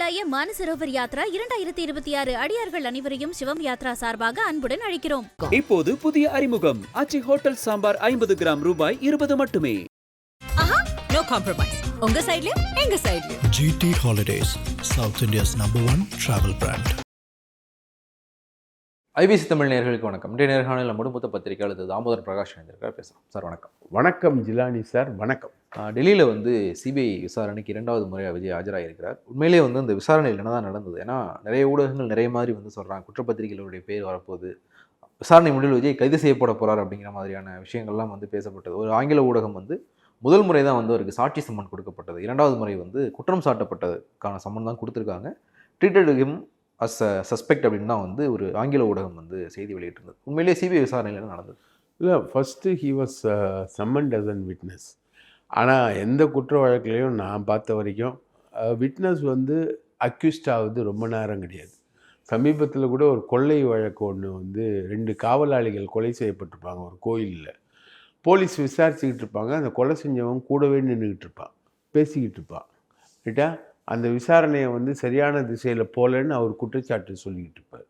கைலாய மானசரோவர் யாத்ரா 2026 அடியார்கள் அனைவரையும் சிவம் யாத்ரா சார்பாக அன்புடன் அழைக்கிறோம். இப்போது புதிய அறிமுகம் ஆச்சி ஹோட்டல் சாம்பார் 50 கிராம் ரூபாய் 20 மட்டுமே. No compromise. உங்க சைடுலயும் எங்க சைடுலயும். GT Holidays, South India's #1 travel brand. IBC Tamil நேயர்களுக்கு வணக்கம். இன்றைய நேர்காணலில் நம்முடைய மூத்த பத்திரிகையாளர் தாமோதர் பிரகாஷ் இணைந்திருக்கார். பேசலாம் சார். வணக்கம். வணக்கம் ஜிலானி சார். வணக்கம். டெல்லியில் சிபிஐ விசாரணைக்கு 2வது முறையாக விஜய் ஆஜராகியிருக்கிறார். உண்மையிலேயே இந்த விசாரணையில் என்னதான் நடந்தது? ஏன்னா நிறைய ஊடகங்கள் நிறைய மாதிரி சொல்கிறாங்க, குற்றப்பத்திரிகைகளுடைய பேர் வரப்போகுது, விசாரணை முடிவில் விஜய் கைது செய்யப்பட போகிறார் அப்படிங்கிற மாதிரியான விஷயங்கள்லாம் பேசப்பட்டது. ஒரு ஆங்கில ஊடகம் முதல் முறை தான் அவருக்கு சாட்சி சம்மன் கொடுக்கப்பட்டது. 2வது முறை குற்றம் சாட்டப்பட்டதுக்கான சம்மன் தான் கொடுத்துருக்காங்க. Treated him as a suspect அப்படின்னு தான் ஒரு ஆங்கில ஊடகம் செய்தி வெளியிட்டிருந்தது. உண்மையிலேயே சிபிஐ விசாரணையில் என்ன நடந்தது? இல்லை, first he was summoned as an witness. ஆனால் எந்த குற்ற வழக்குலையும் நான் பார்த்த வரைக்கும் விட்னஸ் அக்யூஸ்ட் ஆகுது ரொம்ப நேரம் கிடையாது. சமீபத்தில் கூட ஒரு கொள்ளை வழக்கு ஒன்று 2 காவலாளிகள் கொலை செய்யப்பட்டிருப்பாங்க ஒரு கோயிலில். போலீஸ் விசாரிச்சுக்கிட்டு இருப்பாங்க. அந்த கொலை செஞ்சவன் கூடவே நின்றுக்கிட்டு இருப்பான், பேசிக்கிட்டு இருப்பான். ரைட்டா? அந்த விசாரணையை சரியான திசையில் போகலன்னு அவர் குற்றச்சாட்டு சொல்லிக்கிட்டு இருப்பார்.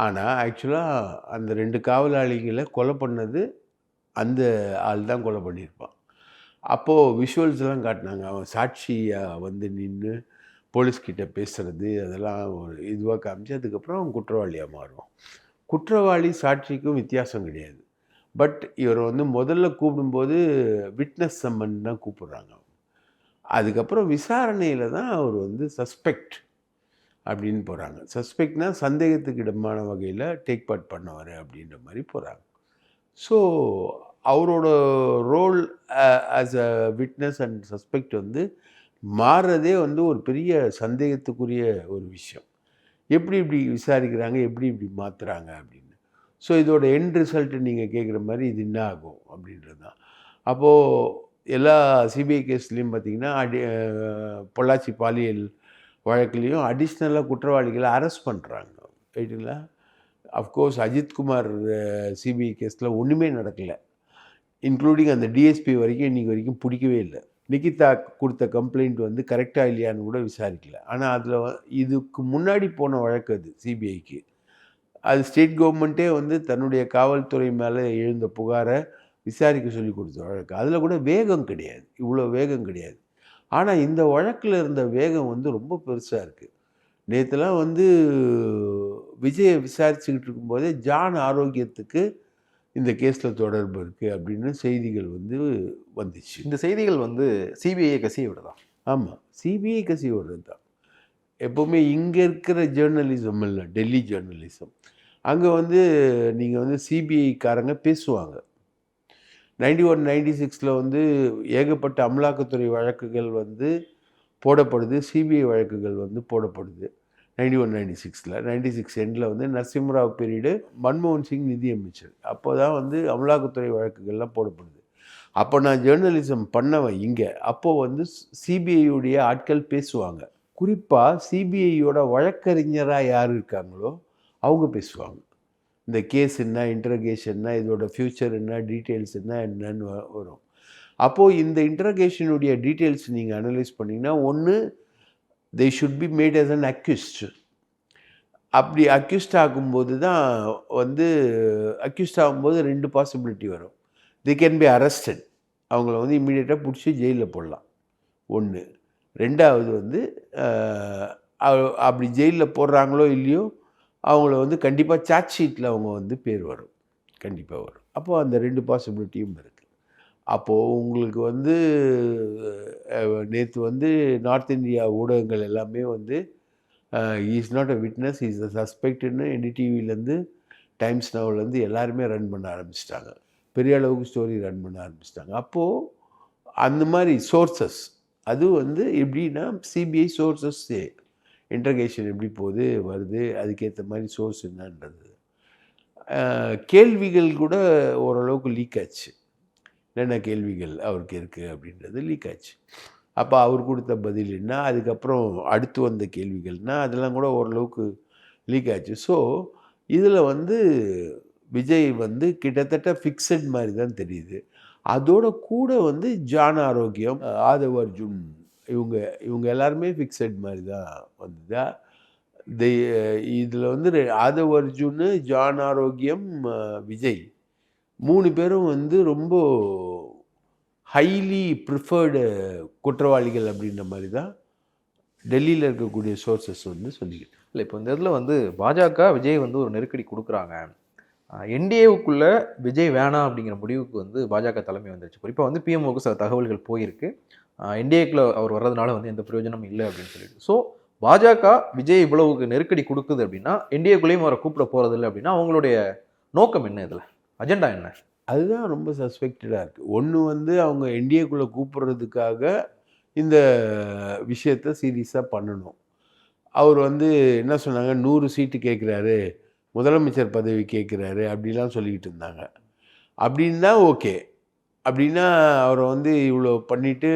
ஆனால் ஆக்சுவலாக அந்த 2 காவலாளிகளை கொலை பண்ணது அந்த ஆள் தான் கொலை பண்ணியிருப்பான். அப்போது விஷுவல்ஸ்லாம் காட்டினாங்க. அவன் சாட்சியாக நின்று போலீஸ்கிட்ட பேசுகிறது, அதெல்லாம் ஒரு இதுவாக காமிச்சு அதுக்கப்புறம் அவன் குற்றவாளியாக மாறுவான். குற்றவாளி சாட்சிக்கும் வித்தியாசம் கிடையாது. பட் இவர் முதல்ல கூப்பிடும்போது விட்னஸ் சம்மன் தான் கூப்பிட்றாங்க. அதுக்கப்புறம் விசாரணையில் தான் அவர் சஸ்பெக்ட் அப்படின்னு போகிறாங்க. சஸ்பெக்ட்னால் சந்தேகத்துக்கு இடமான வகையில் டேக் பார்ட் பண்ணவர் அப்படின்ற மாதிரி போகிறாங்க. ஸோ அவரோட role as a witness and suspect மாறுறதே ஒரு பெரிய சந்தேகத்துக்குரிய ஒரு விஷயம். எப்படி இப்படி விசாரிக்கிறாங்க, எப்படி இப்படி மாற்றுறாங்க அப்படின்னு. ஸோ இதோட எண்ட் ரிசல்ட்டு நீங்கள் கேட்குற மாதிரி இது என்ன ஆகும் அப்படின்றது தான். அப்போது எல்லா சிபிஐ கேஸ்லேயும் பார்த்திங்கன்னா பொள்ளாச்சி பாலியல் வழக்குலேயும் அடிஷ்னலாக குற்றவாளிகளை அரெஸ்ட் பண்ணுறாங்க. ரைட்டுங்களா? அஃப்கோர்ஸ் அஜித்குமார் சிபிஐ கேஸில் ஒன்றுமே நடக்கலை, இன்க்ளூடிங் அந்த டிஎஸ்பி வரைக்கும் இன்றைக்கி வரைக்கும் பிடிக்கவே இல்லை. நிகிதா கொடுத்த கம்ப்ளைண்ட் கரெக்டாக இல்லையான்னு கூட விசாரிக்கல. ஆனால் அதில் இதுக்கு முன்னாடி போன வழக்கு அது சிபிஐக்கு. அது ஸ்டேட் கவர்மெண்ட்டே தன்னுடைய காவல்துறை மேலே எழுந்த புகாரை விசாரிக்க சொல்லி கொடுத்த வழக்கு. அதில் கூட வேகம் கிடையாது, இவ்வளோ வேகம் கிடையாது. ஆனால் இந்த வழக்கில் இருந்த வேகம் ரொம்ப பெருசாக இருக்குது. நேற்றுலாம் விஜயை விசாரிச்சுக்கிட்டு இருக்கும்போதே ஜான் ஆரோக்கியத்துக்கு இந்த கேஸில் தொடர்பு இருக்குது அப்படின்னு செய்திகள் வந்துச்சு. இந்த செய்திகள் சிபிஐயை கசிய விடுதா? ஆமாம், சிபிஐ கசிய விடுறது தான். எப்போவுமே இங்கே இருக்கிற ஜேர்னலிசம் இல்லை, டெல்லி ஜேர்னலிசம். அங்கே நீங்கள் சிபிஐக்காரங்க பேசுவாங்க. 91-96 ஏகப்பட்ட அமலாக்கத்துறை வழக்குகள் போடப்படுது, சிபிஐ வழக்குகள் போடப்படுது. 91-96 96 எண்டில் நரசிம்மராவ் பீரியடு, மன்மோகன் சிங் நிதியமைச்சர். அப்போ தான் அமலாக்கத்துறை வழக்குகள்லாம் போடப்படுது. அப்போ நான் ஜேர்னலிசம் பண்ணவன் இங்கே. அப்போது சிபிஐயுடைய ஆட்கள் பேசுவாங்க. குறிப்பாக சிபிஐயோட வழக்கறிஞராக யார் இருக்காங்களோ அவங்க பேசுவாங்க. இந்த கேஸ் என்ன, இன்ட்ரகேஷன்னா, இதோட ஃப்யூச்சர் என்ன, டீட்டெயில்ஸ் என்னன்னு வரும். அப்போது இந்த இன்ட்ரகேஷனுடைய டீட்டெயில்ஸ் நீங்கள் அனலைஸ் பண்ணிங்கன்னா, ஒன்று they should be made as an accused. அப்படி அக்யூஸ்ட் ஆகும்போது தான் அக்யூஸ்ட் ஆகும்போது 2 பாசிபிலிட்டி வரும். They can be arrested. அவங்கள இம்மீடியட்டாக பிடிச்சி ஜெயிலில் போடலாம். 1. 2வது அப்படி ஜெயிலில் போடுறாங்களோ இல்லையோ அவங்கள கண்டிப்பாக சார்ஜ் ஷீட்டில் அவங்க பேர் வரும், கண்டிப்பாக வரும். அப்போது அந்த 2 பாசிபிலிட்டியும் இருக்குது. அப்போது உங்களுக்கு நேற்று நார்த் இந்தியா ஊடகங்கள் எல்லாமே is not a witness, is a சஸ்பெக்ட்னு என்டிடிவிலேருந்து, டைம்ஸ் நவ்லேருந்து எல்லாருமே ரன் பண்ண ஆரம்பிச்சிட்டாங்க. பெரிய அளவுக்கு ஸ்டோரி ரன் பண்ண ஆரம்பிச்சிட்டாங்க. அப்போது அந்த மாதிரி சோர்சஸ் அது எப்படின்னா சிபிஐ சோர்சஸ் இன்ட்ரகேஷன் எப்படி போகுது வருது, அதுக்கேற்ற மாதிரி சோர்ஸ் என்னன்றது. கேள்விகள் கூட ஓரளவுக்கு லீக் ஆச்சு. என்னென்ன கேள்விகள் அவருக்கு இருக்குது அப்படின்றது லீக் ஆச்சு. அப்போ அவர் கொடுத்த பதில் என்ன, அதுக்கப்புறம் அடுத்து வந்த கேள்விகள்னால் அதெல்லாம் கூட ஓரளவுக்கு லீக் ஆச்சு. ஸோ இதில் விஜய் கிட்டத்தட்ட ஃபிக்ஸட் மாதிரி தான் தெரியுது. அதோட கூட ஜான் ஆரோக்கியம், ஆதவ் அர்ஜுன் இவங்க எல்லாருமே ஃபிக்ஸட் மாதிரி தான் வந்ததா. இதில் வந்து ஆதவ் அர்ஜுன், ஜான் ஆரோக்கியம், விஜய் 3 பேரும் வந்து ரொம்ப ஹைலி ப்ரிஃபர்டு குற்றவாளிகள் அப்படின்ற மாதிரி தான் டெல்லியில் இருக்கக்கூடிய சோர்சஸ் வந்து சொல்லிக்கிட்டு. இல்லை, இப்போ இந்த இதில் வந்து பாஜக விஜய் வந்து ஒரு நெருக்கடி கொடுக்குறாங்க. என்டிஏவுக்குள்ள விஜய் வேணாம் அப்படிங்கிற முடிவுக்கு வந்து பாஜக தலைமை வந்துருச்சு. குறிப்பாக வந்து பிஎம்ஓக்கு சில தகவல்கள் போயிருக்கு. என்டிஏக்குள்ள அவர் வர்றதுனால வந்து எந்த பிரயோஜனமும் இல்லை அப்படின்னு சொல்லிட்டு. ஸோ பாஜக விஜய் இவ்வளவுக்கு நெருக்கடி கொடுக்குது அப்படின்னா என்டிஏக்குள்ளேயும் அவரை கூப்பிட போகிறது இல்லை அப்படின்னா அவங்களுடைய நோக்கம் என்ன, இதில் அஜெண்டா என்ன? அதுதான் ரொம்ப சஸ்பெக்டடாக இருக்குது. ஒன்று வந்து அவங்க என்டிஏக்குள்ளே கூப்பிட்றதுக்காக இந்த விஷயத்தை சீரியஸாக பண்ணணும். அவர் வந்து என்ன சொன்னாங்க, 100 சீட்டு கேட்குறாரு, முதலமைச்சர் பதவி கேட்குறாரு அப்படிலாம் சொல்லிக்கிட்டு இருந்தாங்க. அப்படின்னா ஓகே, அப்படின்னா அவரை வந்து இவ்வளோ பண்ணிவிட்டு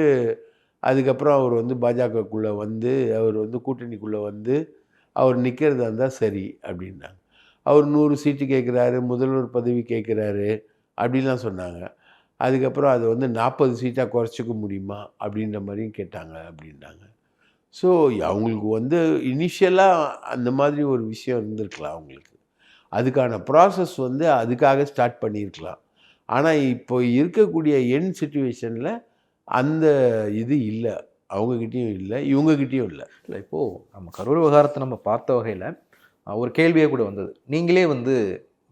அதுக்கப்புறம் அவர் வந்து பாஜகக்குள்ளே வந்து அவர் வந்து கூட்டணிக்குள்ளே வந்து அவர் நிற்கிறதா இருந்தால் சரி அப்படின்னாங்க. அவர் 100 சீட்டு கேட்குறாரு, முதல்வர் பதவி கேட்குறாரு அப்படின்லாம் சொன்னாங்க. அதுக்கப்புறம் அதை வந்து 40 சீட்டாக குறைச்சிக்க முடியுமா அப்படின்ற மாதிரியும் கேட்டாங்க அப்படின்னாங்க. ஸோ அவங்களுக்கு வந்து இனிஷியலாக அந்த மாதிரி ஒரு விஷயம் இருந்திருக்கலாம் அவங்களுக்கு. அதுக்கான ப்ராசஸ் வந்து அதுக்காக ஸ்டார்ட் பண்ணியிருக்கலாம். ஆனால் இப்போ இருக்கக்கூடிய என் சிச்சுவேஷனில் அந்த இது இல்லை, அவங்கக்கிட்டேயும் இல்லை, இவங்கக்கிட்டேயும் இல்லை. இல்லை, இப்போது நம்ம கரூர் விவகாரத்தை நம்ம பார்த்த வகையில் ஒரு கேள்வியே கூட வந்தது. நீங்களே வந்து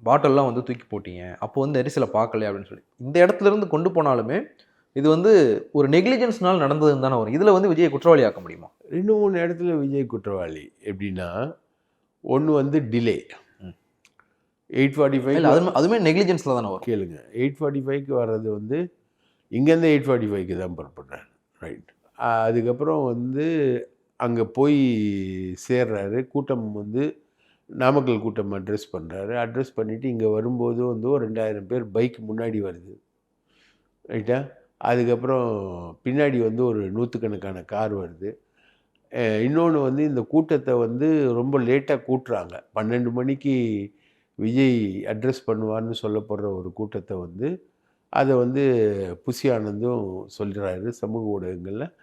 பாட்டில்லாம் வந்து தூக்கி போட்டீங்க, அப்போ வந்து நெரிசலை பார்க்கலையே அப்படின்னு சொல்லி. இந்த இடத்துல இருந்து கொண்டு போனாலுமே இது வந்து ஒரு நெக்லிஜென்ஸ்னால் நடந்ததுன்னு தானே வரும். இதில் வந்து விஜயை குற்றவாளி ஆக்க முடியுமா? 2-3 இடத்துல விஜய் குற்றவாளி. எப்படின்னா, ஒன்று வந்து டிலே 845 அதுவுமே நெக்லிஜென்ஸில் தானே வரும். கேளுங்க, 845க்கு வர்றது வந்து இங்கேருந்து 845க்கு தான் புறப்படுறாரு, ரைட். அதுக்கப்புறம் வந்து அங்கே போய் சேர்றாரு. கூட்டம் வந்து நாமக்கல் கூட்டம் அட்ரஸ் பண்ணுறாரு. அட்ரஸ் பண்ணிவிட்டு இங்கே வரும்போது வந்து ஒரு 2000 பேர் பைக் முன்னாடி வருது, ரைட்டா. அதுக்கப்புறம் பின்னாடி வந்து ஒரு 100கணக்கான கார் வருது. இன்னொன்று வந்து இந்த கூட்டத்தை வந்து ரொம்ப லேட்டாக கூட்டுறாங்க. 12 மணிக்கு விஜய் அட்ரஸ் பண்ணுவார்னு சொல்லப்படுற ஒரு கூட்டத்தை வந்து அதை வந்து புசி ஆனந்தும் சொல்கிறாரு. சமூக ஊடகங்களில்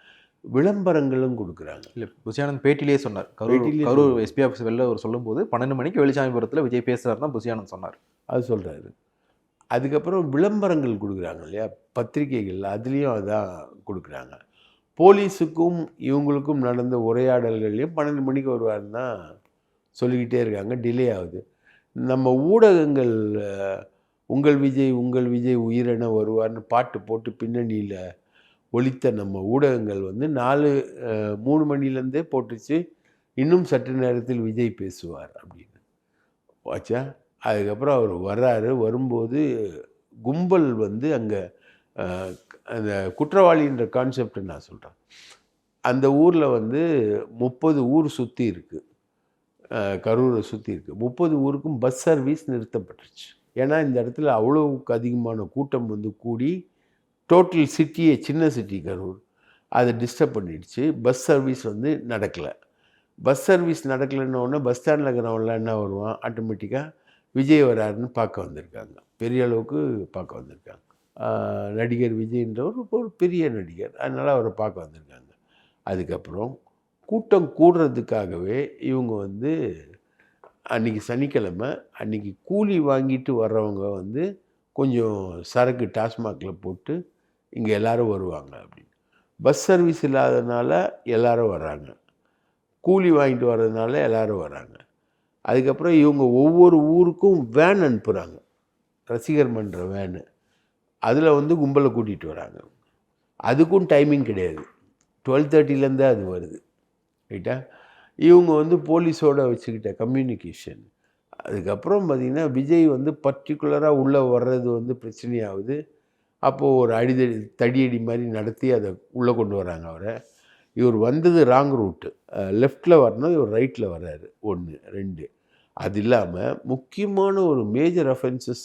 விளம்பரங்களும் கொடுக்குறாங்க. இல்லை, புசி ஆனந்த் பேட்டிலேயே சொன்னார். கரூர் எஸ்பி ஆஃபீஸ் வெளில அவர் சொல்லும்போது 12 மணிக்கு வெளிச்சாமிபுரத்தில் விஜய் பேசுகிறார் தான் புசி ஆனந்த் சொன்னார். அது சொல்கிறாரு. அதுக்கப்புறம் விளம்பரங்கள் கொடுக்குறாங்க இல்லையா, பத்திரிகைகள், அதுலேயும் அதான் கொடுக்குறாங்க. போலீஸுக்கும் இவங்களுக்கும் நடந்த உரையாடல்கள்லையும் 12 மணிக்கு வருவாருன்னு தான் சொல்லிக்கிட்டே இருக்காங்க. டிலே ஆகுது. நம்ம ஊடகங்கள் உங்கள் விஜய் உயிரென வருவார்னு பாட்டு போட்டு பின்னணியில் ஒலித்த நம்ம ஊடகங்கள் வந்து 3 மணிலேருந்தே போட்டுச்சு, இன்னும் சற்று நேரத்தில் விஜய் பேசுவார் அப்படின்னு வாச்சா. அதுக்கப்புறம் அவர் வர்றாரு. வரும்போது கும்பல் வந்து அங்கே அந்த குற்றவாளின்ற கான்செப்டை நான் சொல்கிறேன். அந்த ஊரில் வந்து 30 ஊர் சுற்றி இருக்குது, கரூரை சுற்றி இருக்குது. 30 ஊருக்கும் பஸ் சர்வீஸ் நிறுத்தப்பட்டுருச்சு. ஏன்னா இந்த இடத்துல அவ்வளோவுக்கு அதிகமான கூட்டம் வந்து கூடி டோட்டல் சிட்டியே, சின்ன சிட்டி கரூர், அதை டிஸ்டர்ப் பண்ணிடுச்சு. பஸ் சர்வீஸ் வந்து நடக்கலை. பஸ் சர்வீஸ் நடக்கலைன்னொன்னே பஸ் ஸ்டாண்டில் இருக்கிறவங்களாம் என்ன வருவான், ஆட்டோமேட்டிக்காக விஜய் வராருன்னு பார்க்க வந்திருக்காங்க. பெரிய அளவுக்கு பார்க்க வந்திருக்காங்க. நடிகர் விஜய்ன்றவர் ஒரு பெரிய நடிகர், அதனால் அவரை பார்க்க வந்திருக்காங்க. அதுக்கப்புறம் கூட்டம் கூடுறதுக்காகவே இவங்க வந்து அன்றைக்கி சனிக்கிழமை, அன்றைக்கி கூலி வாங்கிட்டு வர்றவங்க வந்து கொஞ்சம் சரக்கு டாஸ்மாகில் போட்டு இங்கே எல்லோரும் வருவாங்க அப்படின்னு. பஸ் சர்வீஸ் இல்லாததுனால எல்லோரும் வர்றாங்க, கூலி வாங்கிட்டு வர்றதுனால எல்லோரும் வராங்க. அதுக்கப்புறம் இவங்க ஒவ்வொரு ஊருக்கும் வேன் அனுப்புகிறாங்க, ரசிகர் மன்ற வேனு. அதில் வந்து கும்பலை கூட்டிகிட்டு வராங்க. அதுக்கும் டைமிங் கிடையாது, 12:30லேருந்தே அது வருது, ரைட்டா. இவங்க வந்து போலீஸோடு வச்சுக்கிட்ட கம்யூனிகேஷன். அதுக்கப்புறம் பார்த்திங்கன்னா விஜய் வந்து பர்டிகுலராக உள்ளே வர்றது வந்து பிரச்சனையாகுது. அப்போது ஒரு தடியடி மாதிரி நடத்தி அதை உள்ளே கொண்டு வராங்க அவரை. இவர் வந்தது ராங் ரூட்டு, லெஃப்டில் வரணும், இவர் ரைட்டில் வர்றாரு. 1 2 அது இல்லாமல் முக்கியமான ஒரு மேஜர் அஃபென்சஸ்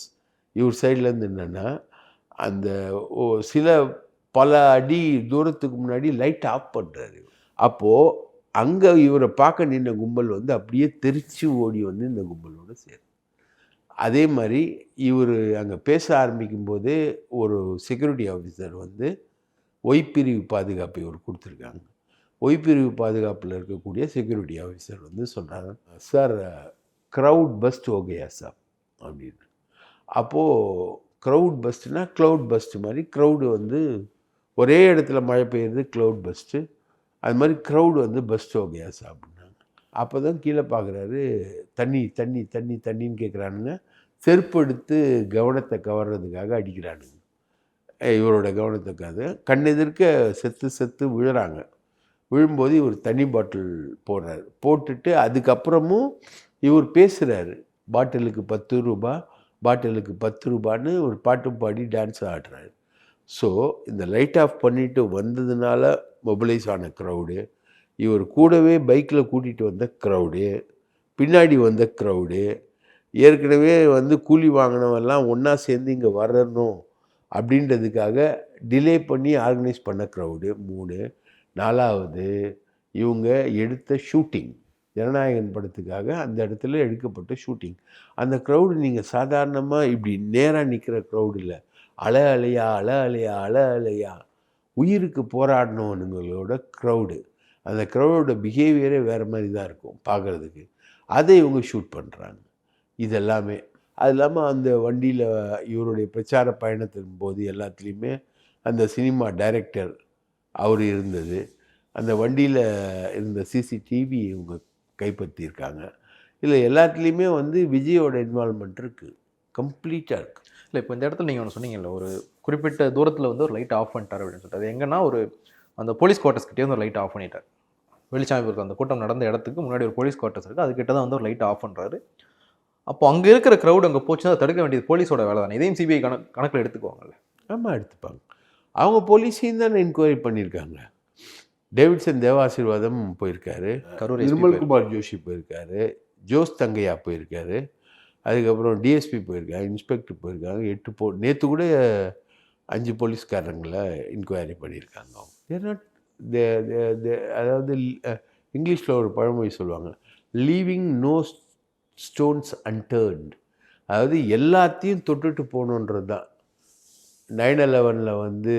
இவர் சைட்லேருந்து என்னென்னா, அந்த பல அடி தூரத்துக்கு முன்னாடி லைட் ஆஃப் பண்ணுறாரு. அப்போது அங்கே இவரை பார்க்க நின்ற கும்பல் வந்து அப்படியே தெரிச்சு ஓடி வந்து இந்த கும்பலோடு சேரும். அதே மாதிரி இவர் அங்கே பேச ஆரம்பிக்கும் போதே ஒரு செக்யூரிட்டி ஆஃபீஸர் வந்து ஒய்பிரிவு பாதுகாப்பு இவர் கொடுத்துருக்காங்க. ஒய்பிரிவு பாதுகாப்பில் இருக்கக்கூடிய செக்யூரிட்டி ஆஃபீஸர் வந்து சொல்கிறாங்க, சார் க்ரௌட் பஸ்ட் ஓகேயா சார் அப்படின்னு. அப்போது க்ரௌட் பஸ்ட்னா க்ளவுட் பஸ்ட்டு மாதிரி க்ரௌடு வந்து ஒரே இடத்துல மழை பெய்யுறது க்ளவுட் பஸ்ட்டு, அது மாதிரி க்ரௌடு வந்து பஸ்ட் ஓகேயா சார் அப்படின்னாங்க. அப்போ தான் கீழே பார்க்குறாரு, தண்ணி தண்ணி தண்ணி தண்ணின்னு கேட்குறானுங்க. செருப்பு எடுத்து கவனத்தை கவர்றதுக்காக அடிக்கிறானுங்க. இவரோட கவனத்துக்காக கண்ணெதிர்க்க செத்து செத்து விழுறாங்க. விழும்போது இவர் தண்ணி பாட்டில் போடுறாரு. போட்டுட்டு அதுக்கப்புறமும் இவர் பேசுகிறாரு, பாட்டிலுக்கு 10 ரூபா, பாட்டிலுக்கு 10 ரூபான்னு ஒரு பாட்டு பாடி டான்ஸ் ஆடுறாரு. ஸோ இந்த லைட் ஆஃப் பண்ணிவிட்டு வந்ததுனால மொபிலைஸ் ஆன க்ரௌடு, இவர் கூடவே பைக்கில் கூட்டிகிட்டு வந்த க்ரௌடு, பின்னாடி வந்த க்ரௌடு, ஏற்கனவே வந்து கூலி வாங்கினவெல்லாம் ஒன்றா சேர்ந்து இங்கே வரணும் அப்படின்றதுக்காக டிலே பண்ணி ஆர்கனைஸ் பண்ண க்ரௌடு 3. 4வது இவங்க எடுத்த ஷூட்டிங், ஜனநாயகன் படத்துக்காக அந்த இடத்துல எடுக்கப்பட்ட ஷூட்டிங். அந்த க்ரௌடு நீங்கள் சாதாரணமாக இப்படி நேராக நிற்கிற க்ரௌடு இல்லை, அலை அலையா அலை அலையா அலை அலையா உயிருக்கு போராடினவனுங்களோட க்ரௌடு. அந்த க்ரௌடோட பிஹேவியரே வேறு மாதிரி தான் இருக்கும் பார்க்குறதுக்கு. அதை இவங்க ஷூட் பண்ணுறாங்க. இதெல்லாமே அது இல்லாமல் அந்த வண்டியில் இவருடைய பிரச்சார பயணத்தின் போது எல்லாத்துலேயுமே அந்த சினிமா டைரக்டர் அவர் இருந்தது. அந்த வண்டியில் இருந்த சிசிடிவி இவங்க கைப்பற்றியிருக்காங்க. இல்லை எல்லாத்துலேயுமே வந்து விஜயோட இன்வால்மெண்ட் இருக்குது, கம்ப்ளீட்டாக இருக்குது. இல்லை இப்போ இந்த இடத்துல நீங்கள் ஒன்று சொன்னீங்கல்ல, ஒரு குறிப்பிட்ட தூரத்தில் வந்து ஒரு லைட் ஆஃப் பண்ணிட்டார் அப்படின்னு சொல்லிட்டு, அது எங்கன்னா ஒரு அந்த போலீஸ் குவார்ட்டர்ஸ்கிட்டே வந்து ஒரு லைட் ஆஃப் பண்ணிட்டார். வெளிச்சாமிபுரத்து அந்த கூட்டம் நடந்த இடத்துக்கு முன்னாடி ஒரு போலீஸ் குவார்ட்டர்ஸ் இருக்குது, அதுக்கிட்ட தான் வந்து ஒரு லைட் ஆஃப் பண்ணுறாரு. அப்போ அங்கே இருக்கிற க்ரௌட் அங்கே போச்சுன்னா அதை தடுக்க வேண்டியது போலீஸோட வேலை தானே. இதையும் சிபிஐ கணக்கில் எடுத்துக்குவாங்கல்ல? ஆமாம், எடுத்துப்பாங்க. அவங்க போலீஸையும் தானே என்கொயரி பண்ணியிருக்காங்க. டேவிட்சன் தேவாசீர்வாதம் போயிருக்காரு, நிர்மல்குமார் ஜோஷி போயிருக்காரு, ஜோஸ் தங்கையா போயிருக்காரு, அதுக்கப்புறம் டிஎஸ்பி போயிருக்காங்க, இன்ஸ்பெக்டர் போயிருக்காங்க. 8 நேற்று கூட 5 போலீஸ்காரங்களை இன்கொயரி பண்ணியிருக்காங்க. அவங்க அதாவது இங்கிலீஷில் ஒரு பழமொழி சொல்லுவாங்க, லீவிங் நோ ஸ்டோன்ஸ் அன்டர்ன்ட். அதாவது எல்லாத்தையும் தொட்டுட்டு போகணுன்றது தான். 9/11 வந்து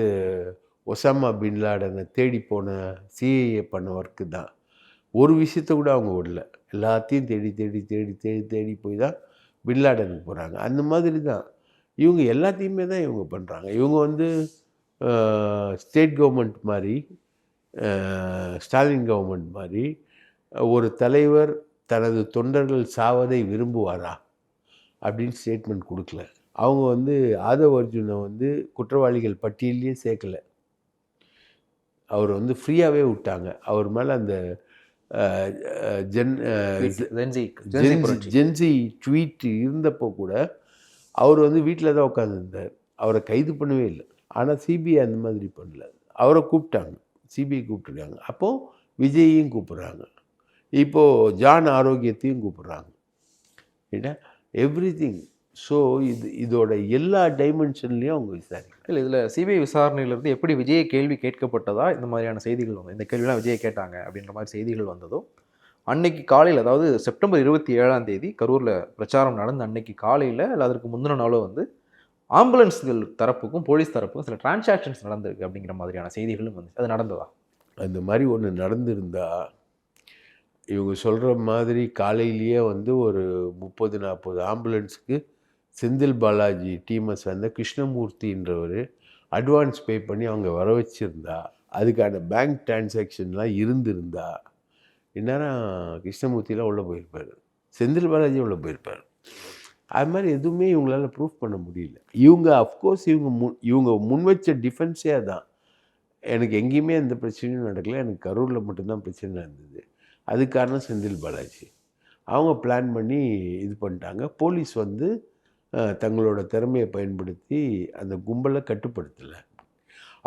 ஒசாமா பின் லாடனை தேடி போன சிஐஏ பண்ண ஒர்க்கு தான். ஒரு விஷயத்த கூட அவங்க விடல, எல்லாத்தையும் தேடி தேடி தேடி தேடி தேடி போய் தான் பின் லாடனுக்கு போகிறாங்க. அந்த மாதிரி தான் இவங்க எல்லாத்தையுமே தான் இவங்க பண்ணுறாங்க. இவங்க வந்து ஸ்டேட் கவர்மெண்ட் மாதிரி, ஸ்டாலின் கவர்மெண்ட் மாதிரி ஒரு தலைவர் தனது தொண்டர்கள் சாவதை விரும்புவாரா அப்படின்னு ஸ்டேட்மெண்ட் கொடுக்கல. அவங்க வந்து ஆதவ் அர்ஜுனை வந்து குற்றவாளிகள் பட்டியலையே சேர்க்கலை. அவர் வந்து ஃப்ரீயாகவே விட்டாங்க. அவர் மேலே அந்த ஜென்சி ட்வீட் இருந்தப்போ கூட அவர் வந்து வீட்டில் தான் உட்காந்துருந்தார். அவரை கைது பண்ணவே இல்லை. ஆனால் சிபிஐ அந்த மாதிரி பண்ணல. அவரை கூப்பிட்டாங்க, சிபிஐ கூப்பிட்ருக்காங்க. அப்போது விஜயையும் கூப்பிட்றாங்க, இப்போது ஜான் ஆரோக்கியத்தையும் கூப்பிட்றாங்க. ஏன்னா எவ்ரி திங். ஸோ இதோட எல்லா டைமென்ஷன்லேயும் அவங்க விசாரிக்கிறாங்க. இல்லை இதில் சிபிஐ விசாரணையிலேருந்து எப்படி விஜயை கேள்வி கேட்கப்பட்டதா இந்த மாதிரியான செய்திகள் வந்து, இந்த கேள்விலாம் விஜயை கேட்டாங்க அப்படின்ற மாதிரி செய்திகள் வந்ததோ அன்னைக்கு காலையில், அதாவது செப்டம்பர் 27 கரூரில் பிரச்சாரம் நடந்த அன்னைக்கு காலையில் இல்லை அதற்கு முந்தின நாளும் வந்து ஆம்புலன்ஸ்கள் தரப்புக்கும் போலீஸ் தரப்புக்கும் சில டிரான்சாக்ஷன்ஸ் நடந்திருக்கு அப்படிங்கிற மாதிரியான செய்திகளும் வந்து அது நடந்ததா? அந்த மாதிரி ஒன்று நடந்திருந்தா இவங்க சொல்கிற மாதிரி காலையிலேயே வந்து ஒரு 30-40 ஆம்புலன்ஸுக்கு செந்தில் பாலாஜி டீமை சேர்ந்த கிருஷ்ணமூர்த்தின்றவர் அட்வான்ஸ் பே பண்ணி அவங்க வர வச்சுருந்தா, அதுக்கான பேங்க் டிரான்சாக்ஷன்லாம் இருந்திருந்தா இந்நேரம் கிருஷ்ணமூர்த்திலாம் உள்ளே போயிருப்பார், செந்தில் பாலாஜி உள்ளே போயிருப்பார். அது மாதிரி எதுவுமே இவங்களால ப்ரூஃப் பண்ண முடியல. இவங்க அஃப்கோர்ஸ் இவங்க முன் வச்ச டிஃபென்ஸே அதான், எனக்கு எங்கேயுமே எந்த பிரச்சனையும் நடக்கலை, எனக்கு கரூரில் மட்டும்தான் பிரச்சனை இருந்தது, அது காரணம் செந்தில் பாலாஜி. அவங்க பிளான் பண்ணி இது பண்ணிட்டாங்க. போலீஸ் வந்து தங்களோட திறமையை பயன்படுத்தி அந்த கும்பலை கட்டுப்படுத்தலை.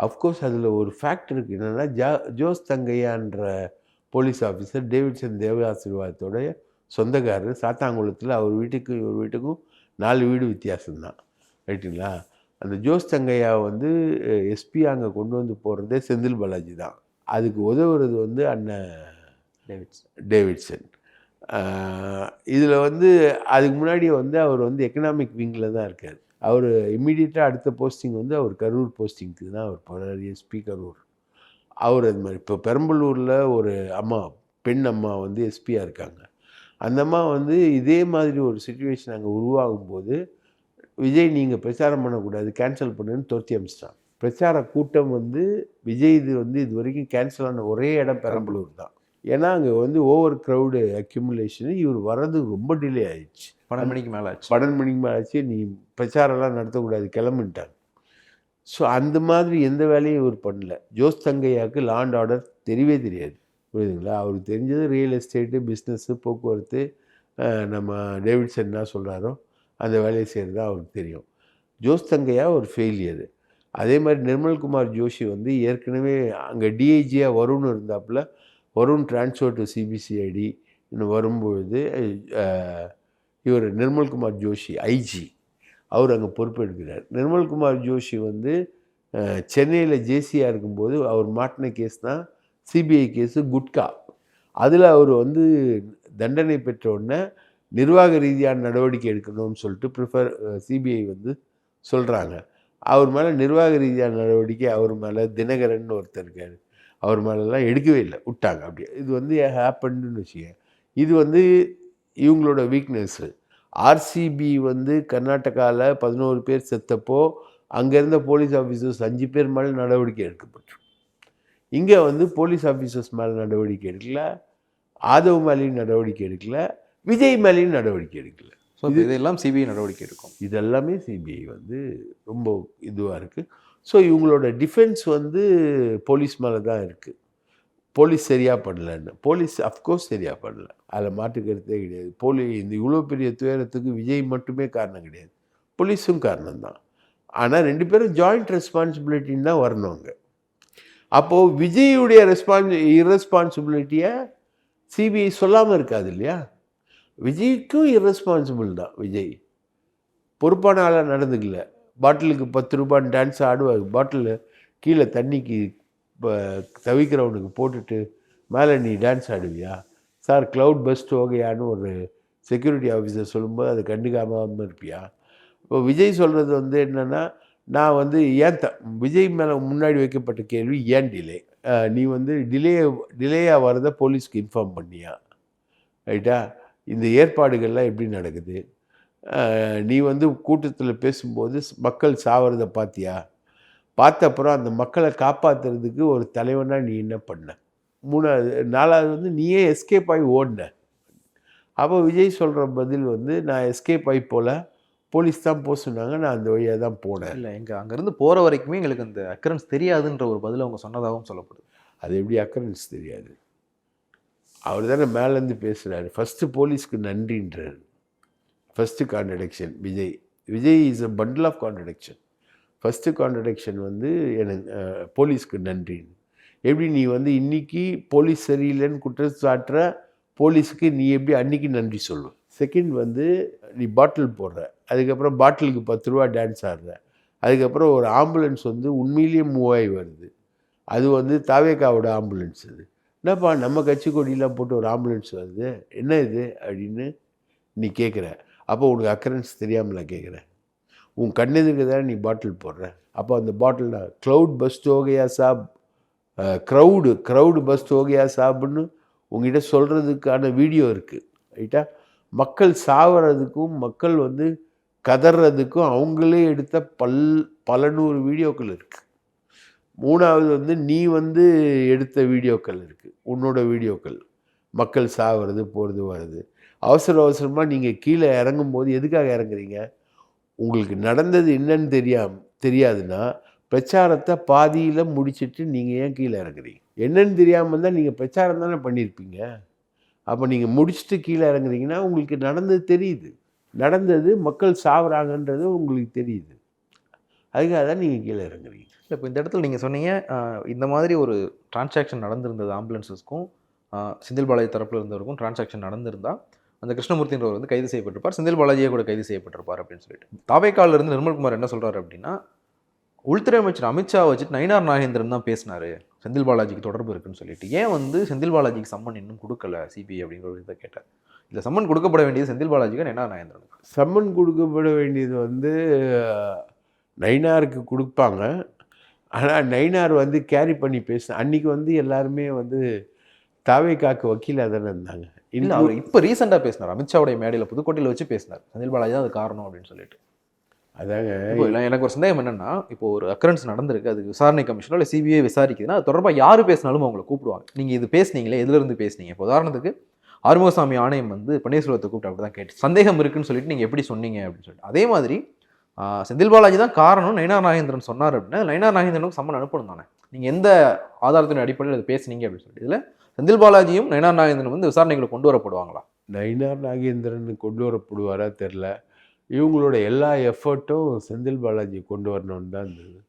அஃப்கோர்ஸ் அதில் ஒரு ஃபேக்ட் இருக்குது. என்னென்னா ஜோஸ் தங்கையான்ற போலீஸ் ஆஃபீஸர் டேவிட்சன் தேவாசீர்வாதத்தோடைய சொந்தக்காரர். சாத்தாங்குளத்தில் அவர் வீட்டுக்கும் இவர் வீட்டுக்கும் 4 வீடு வித்தியாசம்தான், ரைட்டுங்களா? அந்த ஜோஸ் தங்கையா வந்து எஸ்பி அங்கே கொண்டு வந்து போகிறதே செந்தில் பாலாஜி தான். அதுக்கு உதவுறது வந்து அண்ணன் டேவிட்சன். இதில் வந்து அதுக்கு முன்னாடி வந்து அவர் வந்து எக்கனாமிக் விங்கில் தான் இருக்கார். அவர் இம்மீடியட்டாக அடுத்த போஸ்டிங் வந்து அவர் கரூர் போஸ்டிங்க்கு தான் அவர் போகிறார், எஸ்பி கரூர். அவர் அது மாதிரி இப்போ பெரம்பலூரில் ஒரு அம்மா, பெண் அம்மா வந்து எஸ்பியாக இருக்காங்க. அந்த அம்மா வந்து இதே மாதிரி ஒரு சுச்சுவேஷன் அங்கே உருவாகும்போது விஜய் நீங்கள் பிரச்சாரம் பண்ணக்கூடாது, கேன்சல் பண்ணுன்னு துரத்தி அமிச்சிட்டான். பிரச்சார கூட்டம் வந்து விஜய் இது வந்து இது வரைக்கும் கேன்சல் ஆன ஒரே இடம் பெரம்பலூர் தான். ஏன்னா அங்கே வந்து ஓவர் க்ரௌடு அக்யூமுலேஷனு, இவர் வர்றது ரொம்ப டிலே ஆயிடுச்சு. 12 மணிக்கு மேலே ஆச்சு. 12 மணிக்கு மேலே ஆச்சு. நீ பிரச்சாரம்லாம் நடத்தக்கூடாது, கிளம்பிட்டாங்க. ஸோ அந்த மாதிரி எந்த வேலையும் இவர் பண்ணல. ஜோஸ் தங்கையாவுக்கு லா அண்ட் ஆர்டர் தெரியவே தெரியாது, புரியுதுங்களா? அவருக்கு தெரிஞ்சது ரியல் எஸ்டேட்டு, பிஸ்னஸ்ஸு, போக்குவரத்து, நம்ம டேவிட்சன் என்ன சொல்கிறாரோ அந்த வேலையை செய்கிறது தான் அவருக்கு தெரியும். ஜோஸ் தங்கையா ஒரு ஃபெயிலியரு. அதே மாதிரி நிர்மல்குமார் ஜோஷி வந்து ஏற்கனவே அங்கே டிஐஜியாக வருண் இருந்தாப்புல, வருண் ட்ரான்ஸ்ஃபர் டு சிபிசிஐடி இன்னும் வரும்பொழுது இவர் நிர்மல்குமார் ஜோஷி ஐஜி அவர் அங்கே பொறுப்பெடுக்கிறார். நிர்மல்குமார் ஜோஷி வந்து சென்னையில் ஜேசியாக இருக்கும்போது அவர் மாட்டின கேஸ் தான் சிபிஐ கேஸு குட்கா. அதில் அவர் வந்து தண்டனை பெற்ற உடனே நிர்வாக ரீதியான நடவடிக்கை எடுக்கணும்னு சொல்லிட்டு சிபிஐ வந்து சொல்கிறாங்க. அவர் மேலே நிர்வாக ரீதியான நடவடிக்கை அவர் மேலே தினகரன் ஒருத்தர் இருக்கார், அவர் மேலெலாம் எடுக்கவே இல்லை, விட்டாங்க. அப்படியே இது வந்து ஹேப்பன்னு வச்சுக்கேன். இது வந்து இவங்களோட வீக்னஸ்ஸு. ஆர்சிபி வந்து கர்நாடகாவில் 11 பேர் செத்தப்போ அங்கே இருந்த போலீஸ் ஆஃபீஸர்ஸ் 5 பேர் மேலே நடவடிக்கை எடுக்கப்பட்டு, இங்கே வந்து போலீஸ் ஆஃபீஸர்ஸ் மேலே நடவடிக்கை எடுக்கல, ஆதவ் மேலேயும் நடவடிக்கை எடுக்கல, விஜய் மேலேயும் நடவடிக்கை எடுக்கல. ஸோ இதெல்லாம் சிபிஐ நடவடிக்கை எடுக்கும். இதெல்லாமே சிபிஐ வந்து ரொம்ப இதுவாக இருக்குது. ஸோ இவங்களோட டிஃபென்ஸ் வந்து போலீஸ் மேலே தான் இருக்குது. போலீஸ் சரியாக பண்ணலன்னு. போலீஸ் அஃப்கோர்ஸ் சரியாக பண்ணல, அதில் மாற்றுக்கருத்தே கிடையாது. இந்த இவ்வளோ பெரிய துயரத்துக்கு விஜய் மட்டுமே காரணம் கிடையாது, போலீஸும் காரணம் தான். ஆனால் 2 பேரும் ஜாயிண்ட் ரெஸ்பான்சிபிலிட்டின்னு தான் வரணுங்க. அப்போது விஜயுடைய இரஸ்பான்சிபிலிட்டியை சிபிஐ சொல்லாமல் இருக்காது இல்லையா? விஜய்க்கும் இரஸ்பான்சிபிள் தான். விஜய் பொறுப்பான ஆளாக நடந்துக்கல. பாட்டிலுக்கு 10 ரூபான்னு டான்ஸ் ஆடுவார், பாட்டிலில் கீழே தண்ணிக்கு தவிக்கிறவனுக்கு போட்டுட்டு மேலே நீ டான்ஸ் ஆடுவியா சார், க்ளவுட் பஸ்ட் ஓகையான்னு ஒரு செக்யூரிட்டி ஆஃபீஸர் சொல்லும்போது அதை கண்டுக்காமல் இருப்பியா? இப்போ விஜய் சொல்கிறது வந்து என்னென்னா, நான் வந்து விஜய் மேலே முன்னாடி வைக்கப்பட்ட கேள்வி ஏன் டிலே, நீ வந்து டிலேயாக வரதை போலீஸ்க்கு இன்ஃபார்ம் பண்ணியா, ரைட்டா? இந்த ஏற்பாடுகள்லாம் எப்படி நடக்குது, நீ வந்து கூட்டத்தில் பேசும்போது மக்கள் சாவறதை பார்த்தியா, பார்த்த அப்புறம் அந்த மக்களை காப்பாற்றுறதுக்கு ஒரு தலைவனாக நீ என்ன பண்ண, 4வது வந்து நீயே எஸ்கேப் ஆகி ஓடின. அப்போ விஜய் சொல்கிற பதில் வந்து நான் எஸ்கேப் ஆகி போல, போலீஸ் தான் போக சொன்னாங்க, நான் அந்த வழியாக தான் போனேன். இல்லை, அங்கேருந்து போகிற வரைக்குமே எங்களுக்கு அந்த அக்கரன்ஸ் தெரியாதுன்ற ஒரு பதில் அவங்க சொன்னதாகவும் சொல்லப்படுது. அது எப்படி அக்கரன்ஸ் தெரியாது? அவர் தானே மேலேருந்து பேசுகிறாரு. ஃபஸ்ட்டு போலீஸ்க்கு நன்றின்றார். First contradiction Vijay is a bundle of contradiction. First contradiction வந்து எனக்கு போலீஸ்க்கு நன்றின்னு. எப்படி நீ வந்து இன்றைக்கி போலீஸ் சரியில்லைன்னு குற்றச்சாட்டுற போலீஸுக்கு நீ எப்படி அன்றைக்கி நன்றி சொல்லுவ? செகண்ட் வந்து நீ பாட்டில் போடுற, அதுக்கப்புறம் பாட்டிலுக்கு 10 ரூபா டான்ஸ் ஆடுற, அதுக்கப்புறம் ஒரு ஆம்புலன்ஸ் வந்து உண்மையிலேயே மூவ் ஆகி வருது, அது வந்து தாவேக்காவோட ஆம்புலன்ஸ். அது என்னப்பா நம்ம கட்சி கொடியெலாம் போட்டு ஒரு ஆம்புலன்ஸ் வருது, என்ன இது அப்படின்னு நீ கேட்குற. அப்போ உனக்கு அக்கரன்ஸ் தெரியாமல கேட்குற, உன் கண்ணெதுக்கு தான் நீ பாட்டில் போடுற. அப்போ அந்த பாட்டில் க்ளவுட் பஸ்ட் ஓகையா சாப், க்ரௌடு பஸ்ட் ஓகையா சாப்னு உங்ககிட்ட சொல்கிறதுக்கான வீடியோ இருக்குது, ரைட்டா? மக்கள் சாவறதுக்கும் மக்கள் வந்து கதறதுக்கும் அவங்களே எடுத்த பல 100 வீடியோக்கள் இருக்குது. 3வது வந்து நீ வந்து எடுத்த வீடியோக்கள் இருக்குது, உன்னோட வீடியோக்கள், மக்கள் சாவறது போகிறது வருது. அவசரமாக நீங்கள் கீழே இறங்கும்போது எதுக்காக இறங்குறீங்க? உங்களுக்கு நடந்தது என்னன்னு தெரியாதுன்னா பிரச்சாரத்தை பாதியில் முடிச்சுட்டு நீங்கள் ஏன் கீழே இறங்குறீங்க? என்னன்னு தெரியாமல் தான் நீங்கள் பிரச்சாரம் தானே பண்ணியிருப்பீங்க. அப்போ நீங்கள் முடிச்சுட்டு கீழே இறங்குறீங்கன்னா உங்களுக்கு நடந்தது தெரியுது, நடந்தது மக்கள் சாவுறாங்கன்றது உங்களுக்கு தெரியுது, அதுக்காக தான் நீங்கள் கீழே இறங்குறீங்க. இல்லை, இப்போ இந்த இடத்துல நீங்கள் சொன்னீங்க இந்த மாதிரி ஒரு டிரான்சாக்ஷன் நடந்திருந்தது, ஆம்புலன்ஸஸ்க்கும் செந்தில் பாலாஜி தரப்பில் இருந்தவருக்கும் டிரான்சாக்ஷன் நடந்திருந்தால் அந்த கிருஷ்ணமூர்த்தின்றவர் வந்து கைது செய்யப்பட்டிருப்பார், செந்தில் பாலாஜியை கூட கைது செய்யப்பட்டிருப்பார் அப்படின்னு சொல்லிட்டு தாவேக்கால இருந்து நிர்மல்குமார் என்ன சொல்கிறார் அப்படின்னா, உள்துறை அமைச்சர் அமித்ஷா வச்சுட்டு நயினார் நாகேந்திரன் தான் பேசினார் செந்தில் பாலாஜிக்கு தொடர்பு இருக்குன்னு சொல்லிட்டு, ஏன் வந்து செந்தில் பாலாஜிக்கு சம்மன் இன்னும் கொடுக்கல சிபிஐ அப்படிங்கிற ஒரு இதை கேட்டார். இல்லை, சம்மன் கொடுக்கப்பட வேண்டியது செந்தில் பாலாஜிக்கு நயினார் நாகேந்திரனுக்கு. சம்மன் கொடுக்கப்பட வேண்டியது வந்து நயினாருக்கு கொடுப்பாங்க. ஆனால் நயினார் வந்து கேரி பண்ணி பேசின அன்றைக்கி வந்து எல்லாருமே வந்து தாவேக்காக்கு வக்கீலாக தானே இருந்தாங்க. இல்லை, அவர் இப்போ ரீசெண்டாக பேசினார், அமித்ஷாவுடைய மேடையில் புதுக்கோட்டையில் வச்சு பேசினார், செந்தில் பாலாஜி தான் அது காரணம் அப்படின்னு சொல்லிட்டு. அதாங்க இப்போ இல்லை, எனக்கு ஒரு சந்தேகம் என்னன்னா, இப்போ ஒரு அக்கரன்ஸ் நடந்திருக்கு, அது விசாரணை கமிஷனோ இல்லை சிபிஐ விசாரிக்குதுன்னா அது தொடர்பாக யார் பேசினாலும் அவங்களை கூப்பிடுவாங்க. நீங்கள் இது பேசுனீங்களே, எதுலேருந்து பேசுனீங்க? இப்போ உதாரணத்துக்கு ஆறுமுகசாமி ஆணையம் வந்து பன்னீர்செல்வத்தை கூப்பிட்டு அப்படி தான் கேட்டு சந்தேகம் இருக்குன்னு சொல்லிட்டு நீங்கள் எப்படி சொன்னீங்க அப்படின்னு சொல்லிட்டு. அதே மாதிரி செந்தில் பாலாஜி தான் காரணம் நயினார் நாகேந்திரன் சொன்னார் அப்படின்னா நயினார் நாகேந்திரனுக்கு சம்மன் அனுப்பணும் தானே, நீங்கள் எந்த ஆதாரத்தின் அடிப்படையில் அது பேசுனீங்க அப்படின்னு சொல்லிட்டு. இதில் செந்தில் பாலாஜியும் நயினார் நாகேந்திரன் வந்து விசாரணைகளை கொண்டு வரப்படுவாங்களா? நயினார் நாகேந்திரன் கொண்டு வரப்படுவாரா தெரில. இவங்களோட எல்லா எஃபர்ட்டும் செந்தில் பாலாஜி கொண்டு வரணும்னு தான் இருந்தது.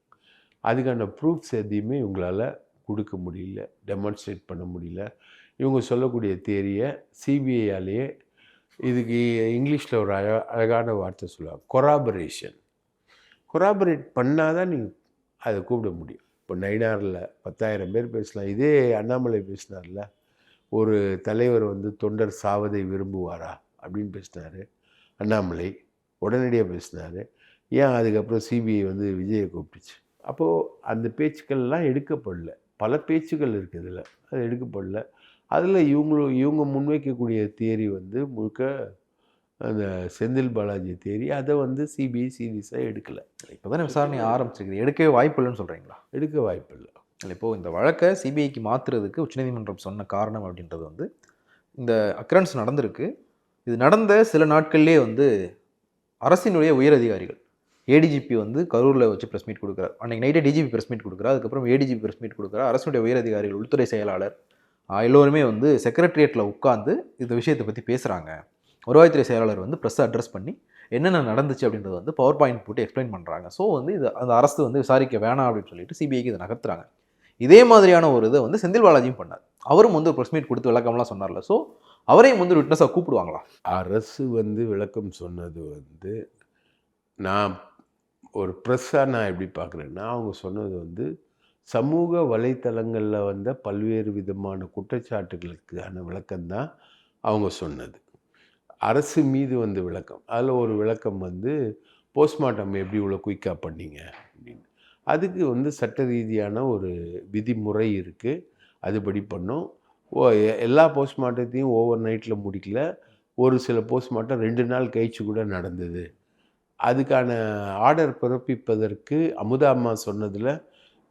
அதுக்கான ப்ரூஃப்ஸ் எதையுமே இவங்களால் கொடுக்க முடியல, டெமான்ஸ்ட்ரேட் பண்ண முடியல. இவங்க சொல்லக்கூடிய தியரியை சிபிஐயாலேயே, இதுக்கு இங்கிலீஷில் ஒரு அழகான வார்த்தை சொல்லுவாங்க, கொராபரேஷன். கொராபரேட் பண்ணால் தான் நீங்கள் அதை கூப்பிட முடியும். இப்போ நயினாரில் 10,000 பேர் பேசலாம். இதே அண்ணாமலை பேசினார்ல, ஒரு தலைவர் வந்து தொண்டர் சாவதை விரும்புவாரா அப்படின்னு பேசினார் அண்ணாமலை, உடனடியாக பேசினார். ஏன் அதுக்கப்புறம் சிபிஐ வந்து விஜயை கூப்பிட்டுச்சு? அப்போது அந்த பேச்சுக்கள்லாம் எடுக்கப்படல. பல பேச்சுக்கள் இருக்குது இதில், அது எடுக்கப்படல. அதில் இவங்க முன்வைக்கக்கூடிய தியரி வந்து முழுக்க அந்த செந்தில் பாலாஜி தியரி. அதை வந்து சிபிஐ சீரியஸாக எடுக்கலை. இப்போ தானே விசாரணை ஆரம்பிச்சிருக்குது, எடுக்கவே வாய்ப்பு இல்லைன்னு சொல்கிறீங்களா? எடுக்க வாய்ப்பு இல்லை. இல்லை, இப்போது இந்த வழக்கை சிபிஐக்கு மாற்றுறதுக்கு உச்சநீதிமன்றம் சொன்ன காரணம் அப்படின்றது வந்து இந்த அக்ரன்ஸ் நடந்திருக்கு. இது நடந்த சில நாட்கள்லேயே வந்து அரசினுடைய உயர் அதிகாரிகள், ஏடிஜிபி வந்து கரூரில் வச்சு ப்ரெஸ் மீட் கொடுக்குறாரு. அன்றைக்கி நைட்டே டிஜிபி ப்ரெஸ் மீட் கொடுக்குறாரு, அதுக்கப்புறம் ஏடிஜிபி ப்ரெஸ் மீட் கொடுக்குறாரு. அரசுடைய உயர் அதிகாரிகள், உள்துறை செயலாளர் எல்லோருமே வந்து செக்ரட்டரியேட்டில் உட்காந்து இந்த விஷயத்தை பற்றி பேசுகிறாங்க. வருவாய்த்துறை செயலாளர் வந்து ப்ரெஸ்ஸை அட்ரஸ் பண்ணி என்னென்ன நடந்துச்சு அப்படின்றது வந்து பவர் பாயிண்ட் போட்டு எக்ஸ்பிளைன் பண்ணுறாங்க. ஸோ வந்து இது அந்த அரசு வந்து விசாரிக்க வேணாம் அப்படின்னு சொல்லிட்டு சிபிஐக்கு இதை நகர்த்துறாங்க. இதே மாதிரியான ஒரு இதை வந்து செந்தில் பாலாஜியும் பண்ணார். அவரும் வந்து ப்ரெஸ் மீட் கொடுத்து விளக்கம்லாம் சொன்னார்ல. ஸோ அவரையும் வந்து விட்னஸாக கூப்பிடுவாங்களா? அரசு வந்து விளக்கம் சொன்னது வந்து நான் ஒரு ப்ரெஸ்ஸாக நான் எப்படி பார்க்குறேன்னா, அவங்க சொன்னது வந்து சமூக வலைத்தளங்களில் வந்த பல்வேறு விதமான குற்றச்சாட்டுகளுக்கான விளக்கம்தான் அவங்க சொன்னது. அரசு மீது வந்து விளக்கம், அதில் ஒரு விளக்கம் வந்து போஸ்ட்மார்ட்டம் எப்படி இவ்வளோ குயிக்காக பண்ணீங்க அப்படின்னு. அதுக்கு வந்து சட்ட ரீதியான ஒரு விதிமுறை இருக்குது, அதுபடி பண்ணோம். எல்லா போஸ்ட்மார்ட்டத்தையும் ஓவர் நைட்டில் முடிக்கல, ஒரு சில போஸ்ட்மார்ட்டம் 2 நாள் கழிச்சு கூட நடந்தது. அதுக்கான ஆர்டர் பிறப்பிப்பதற்கு அமுதா அம்மா சொன்னதில்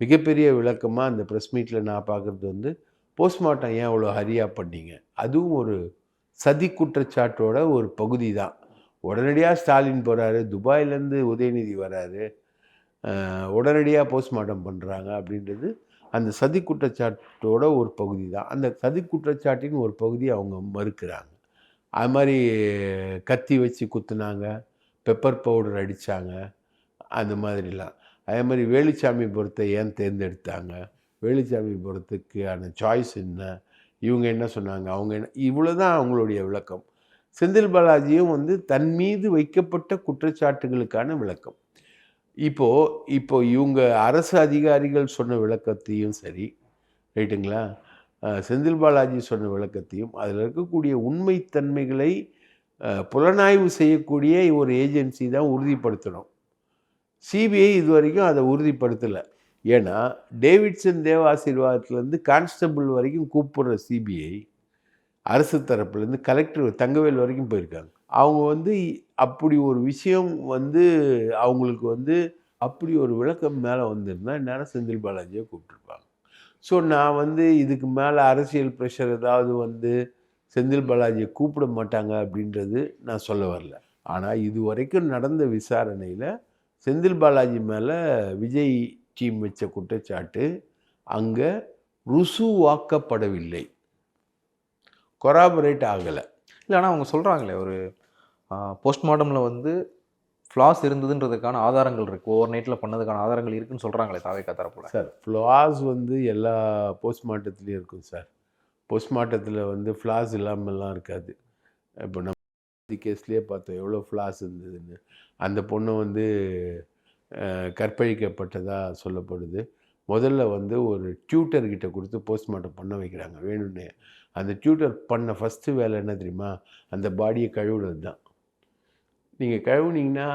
மிகப்பெரிய விளக்கமாக அந்த ப்ரெஸ் மீட்டில் நான் பார்க்குறது வந்து போஸ்ட்மார்ட்டம் ஏன் அவ்வளோ ஹரியாக பண்ணீங்க, அதுவும் ஒரு சதி குற்றச்சாட்டோட ஒரு பகுதி தான். உடனடியாக ஸ்டாலின் போகிறாரு, துபாயிலேருந்து உதயநிதி வராரு, உடனடியாக போஸ்ட்மார்ட்டம் பண்ணுறாங்க அப்படின்றது அந்த சதி குற்றச்சாட்டோட ஒரு பகுதி தான். அந்த சதி குற்றச்சாட்டின் ஒரு பகுதி அவங்க மறுக்கிறாங்க. அது மாதிரி கத்தி வச்சு குத்துனாங்க, பெப்பர் பவுடர் அடித்தாங்க, அந்த மாதிரிலாம். அதே மாதிரி வேலுச்சாமிபுரத்தை ஏன் தேர்ந்தெடுத்தாங்க, வேலுச்சாமிபுரத்துக்கான சாய்ஸ் என்ன, இவங்க என்ன சொன்னாங்க, அவங்க என்ன, இவ்வளோ தான் அவங்களுடைய விளக்கம். செந்தில் பாலாஜியும் வந்து தன் மீது வைக்கப்பட்ட குற்றச்சாட்டுகளுக்கான விளக்கம். இப்போ இவங்க அரசு அதிகாரிகள் சொன்ன விளக்கத்தையும் சரி, ரைட்டுங்களா, செந்தில் பாலாஜி சொன்ன விளக்கத்தையும், அதில் இருக்கக்கூடிய உண்மைத்தன்மைகளை புலனாய்வு செய்யக்கூடிய ஒரு ஏஜென்சி தான் உறுதிப்படுத்தணும். சிபிஐ இது வரைக்கும் அதை உறுதிப்படுத்தலை. ஏன்னா டேவிட்சன் தேவாசீர்வாதத்துலேருந்து கான்ஸ்டபிள் வரைக்கும் கூப்பிடுற சிபிஐ அரசு தரப்புலேருந்து கலெக்டர் தங்கவேல் வரைக்கும் போயிருக்காங்க. அவங்க வந்து அப்படி ஒரு விஷயம் வந்து அவங்களுக்கு வந்து அப்படி ஒரு விளக்கம் மேலே வந்திருந்தால் இந்நேரம் செந்தில் பாலாஜியை கூப்பிட்டுருப்பாங்க. ஸோ நான் வந்து இதுக்கு மேலே அரசியல் ப்ரெஷர் ஏதாவது வந்து செந்தில் பாலாஜியை கூப்பிட மாட்டாங்க அப்படின்றது நான் சொல்ல வரல. ஆனால் இது வரைக்கும் நடந்த விசாரணையில் செந்தில் பாலாஜி மேலே விஜய் டீம் வச்ச குற்றச்சாட்டு அங்கே ருசுவாக்கப்படவில்லை, கொராபரேட் ஆகலை. இல்லை, ஆனால் அவங்க சொல்கிறாங்களே ஒரு போஸ்ட்மார்ட்டமில் வந்து ஃப்ளாஸ் இருந்ததுன்றதுக்கான ஆதாரங்கள் இருக்குது, ஓவர் நைட்டில் பண்ணதுக்கான ஆதாரங்கள் இருக்குதுன்னு சொல்கிறாங்களே தாவேக்கா தரப்புல. சார் ஃப்ளாஸ் வந்து எல்லா போஸ்ட்மார்ட்டத்துலேயும் இருக்கும் சார். போஸ்ட்மார்ட்டத்தில் வந்து ஃப்ளாஸ் இல்லாமல்லாம் இருக்காது. இப்போ நம்ம கேஸ்லேயே பார்த்தோம் எவ்வளோ ஃப்ளாஸ் இருந்ததுன்னு. அந்த பொண்ணு வந்து கற்பழிக்கப்பட்டதாக சொல்லப்படுது. முதல்ல வந்து ஒரு டியூட்டர்கிட்ட கொடுத்து போஸ்ட்மார்ட்டம் பண்ண வைக்கிறாங்க வேணும்னே. அந்த டியூட்டர் பண்ண ஃபஸ்ட்டு வேலை என்ன தெரியுமா, அந்த பாடியை கழுவுறது தான். நீங்கள் கழுவுனீங்கன்னா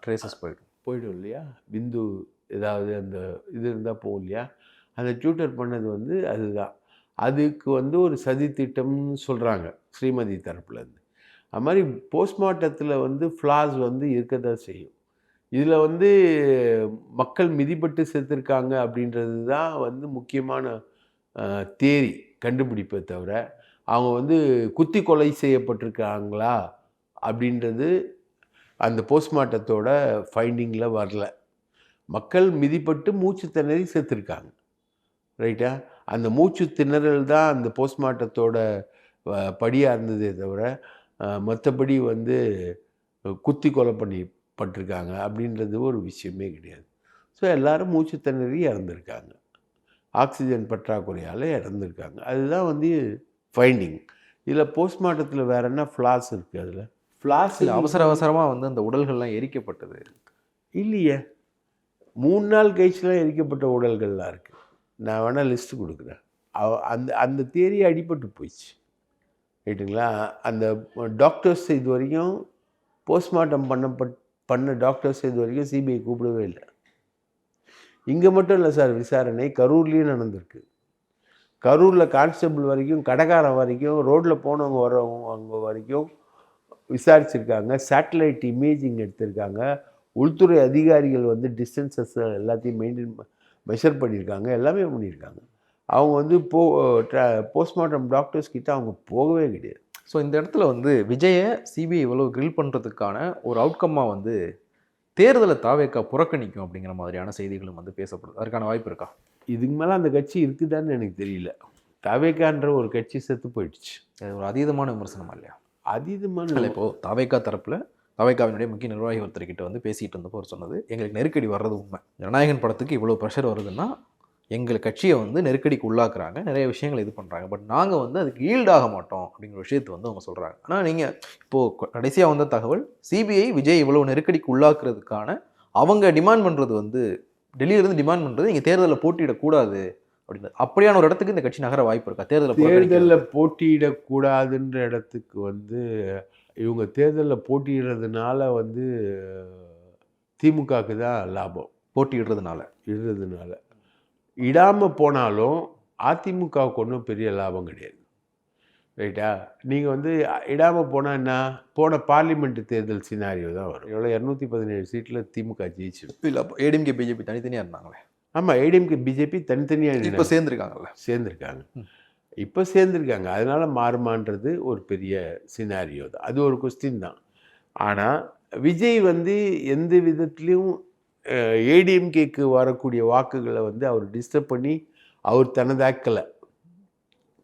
ட்ரேசஸ் போய்டும் இல்லையா, பிந்து ஏதாவது அந்த இது இருந்தால் போகும் இல்லையா, அந்த டியூட்டர் பண்ணது வந்து அதுதான். அதுக்கு வந்து ஒரு சதி திட்டம்னு சொல்கிறாங்க ஸ்ரீமதி தரப்புலேருந்து. அது மாதிரி போஸ்ட்மார்ட்டத்தில் வந்து ஃப்ளாஸ் வந்து இருக்க தான் செய்யும். இதில் வந்து மக்கள் மிதிப்பட்டு செத்துருக்காங்க அப்படின்றது தான் வந்து முக்கியமான தேரி கண்டுபிடிப்பை தவிர, அவங்க வந்து குத்தி கொலை செய்யப்பட்டிருக்காங்களா அப்படின்றது அந்த போஸ்ட்மார்ட்டத்தோட ஃபைண்டிங்கில் வரல. மக்கள் மிதிப்பட்டு மூச்சு திணறி செத்துருக்காங்க, ரைட்டா? அந்த மூச்சு திணறல் தான் அந்த போஸ்ட்மார்ட்டத்தோட படியாக இருந்ததே தவிர, மற்றபடி வந்து குத்தி கொலை பண்ணப்பட்டிருக்காங்க அப்படின்றது ஒரு விஷயமே கிடையாது. ஸோ எல்லோரும் மூச்சு திணறி இறந்துருக்காங்க, ஆக்சிஜன் பற்றாக்குறையால் இறந்துருக்காங்க. அதுதான் வந்து ஃபைண்டிங். இதில் போஸ்ட்மார்ட்டத்தில் வேறு என்ன ஃப்ளாஸ் இருக்குது? அதில் ஃப்ளாஸ் அவசரமாக வந்து அந்த உடல்கள்லாம் எரிக்கப்பட்டது இல்லையே. 3 நாள் கழிச்சுலாம் எரிக்கப்பட்ட உடல்கள்லாம் இருக்குது. நான் வேணால் லிஸ்ட்டு கொடுக்குறேன். அந்த அந்த தேரி அடிபட்டு போயிடுச்சு, ரைட்டுங்களா? அந்த டாக்டர்ஸ் இது வரைக்கும் போஸ்ட்மார்ட்டம் பண்ண டாக்டர்ஸ் இது வரைக்கும் சிபிஐ கூப்பிடவே இல்லை. இங்கே மட்டும் இல்லை சார், விசாரணை கரூர்லேயும் நடந்திருக்கு. கரூரில் கான்ஸ்டபிள் வரைக்கும், கடைக்காரன் வரைக்கும், ரோட்டில் போனவங்க வரவங்க வரைக்கும் விசாரிச்சிருக்காங்க. சேட்டலைட் இமேஜிங் எடுத்திருக்காங்க. உள்துறை அதிகாரிகள் வந்து டிஸ்டன்சஸ் எல்லாத்தையும் மெஷர் பண்ணியிருக்காங்க, எல்லாமே பண்ணியிருக்காங்க. அவங்க வந்து போஸ்ட்மார்ட்டம் டாக்டர்ஸ் கிட்ட அவங்க போகவே கிடையாது. ஸோ இந்த இடத்துல வந்து விஜயை சிபிஐ இவ்வளோ கிரில் பண்ணுறதுக்கான ஒரு அவுட்கம்மாக வந்து தேர்தலை தாவேக்கா புறக்கணிக்கும் அப்படிங்கிற மாதிரியான செய்திகளும் வந்து பேசப்படுது. அதுக்கான வாய்ப்பு இருக்கா? இதுக்கு மேலே அந்த கட்சி இருக்குதான்னு எனக்கு தெரியல. தாவேக்கான்ற ஒரு கட்சி செத்து போயிடுச்சு. அது ஒரு அதீதமான விமர்சனமா இல்லையா? அதீதமான இப்போது தாவேக்கா தரப்பில் தாவேக்காவினுடைய முக்கிய நிர்வாகி ஒருத்தர்கிட்ட வந்து பேசிகிட்டு இருந்தப்போ அவர் சொன்னது, எங்களுக்கு நெருக்கடி வர்றது உண்மை. ஜனநாயகன் படத்துக்கு இவ்வளோ ப்ரெஷர் வருதுன்னா எங்கள் கட்சியை வந்து நெருக்கடிக்கு உள்ளாக்குறாங்க, நிறைய விஷயங்கள் இது பண்ணுறாங்க, பட் நாங்கள் வந்து அதுக்கு ஈல்டாக மாட்டோம் அப்படிங்கிற விஷயத்தை வந்து அவங்க சொல்கிறாங்க. ஆனால் நீங்கள் இப்போது கடைசியாக வந்த தகவல், சிபிஐ விஜய் இவ்வளோ நெருக்கடிக்கு உள்ளாக்குறதுக்கான அவங்க டிமாண்ட் பண்ணுறது வந்து டெல்லியிலேருந்து டிமாண்ட் பண்ணுறது இங்கே தேர்தலில் போட்டியிடக்கூடாது அப்படின்னு. அப்படியான ஒரு இடத்துக்கு இந்த கட்சி நகர வாய்ப்பு இருக்கா? தேர்தலில் போட்டியிடக்கூடாதுன்ற இடத்துக்கு வந்து இவங்க தேர்தலில் போட்டியிடுறதுனால வந்து திமுகவுக்கு தான் லாபம். போட்டியிடுறதுனால இடாமல் போனாலும் அதிமுகவுக்கு ஒன்றும் பெரிய லாபம் கிடையாது, ரைட்டா? நீங்கள் வந்து இடாமல் போனால் என்ன, போன பார்லிமெண்ட் தேர்தல் சினாரியோ தான் வரும். எவ்வளோ 217 சீட்டில் திமுக ஜெயிச்சு. இல்லை, அப்போ ஏடிஎம்கே பிஜேபி தனித்தனியாக இருந்தாங்களே. ஆமாம், ஏடிஎம்கே பிஜேபி தனித்தனியாக இப்போ சேர்ந்துருக்காங்க. இப்போ சேர்ந்துருக்காங்க. அதனால் மாறுமான்றது ஒரு பெரிய சினாரியோ தான். அது ஒரு கொஸ்டின் தான். ஆனால் விஜய் வந்து எந்த விதத்துலேயும் ஏடிஎம்கேக்கு வரக்கூடிய வாக்குகளை வந்து அவர் டிஸ்டர்ப் பண்ணி அவர்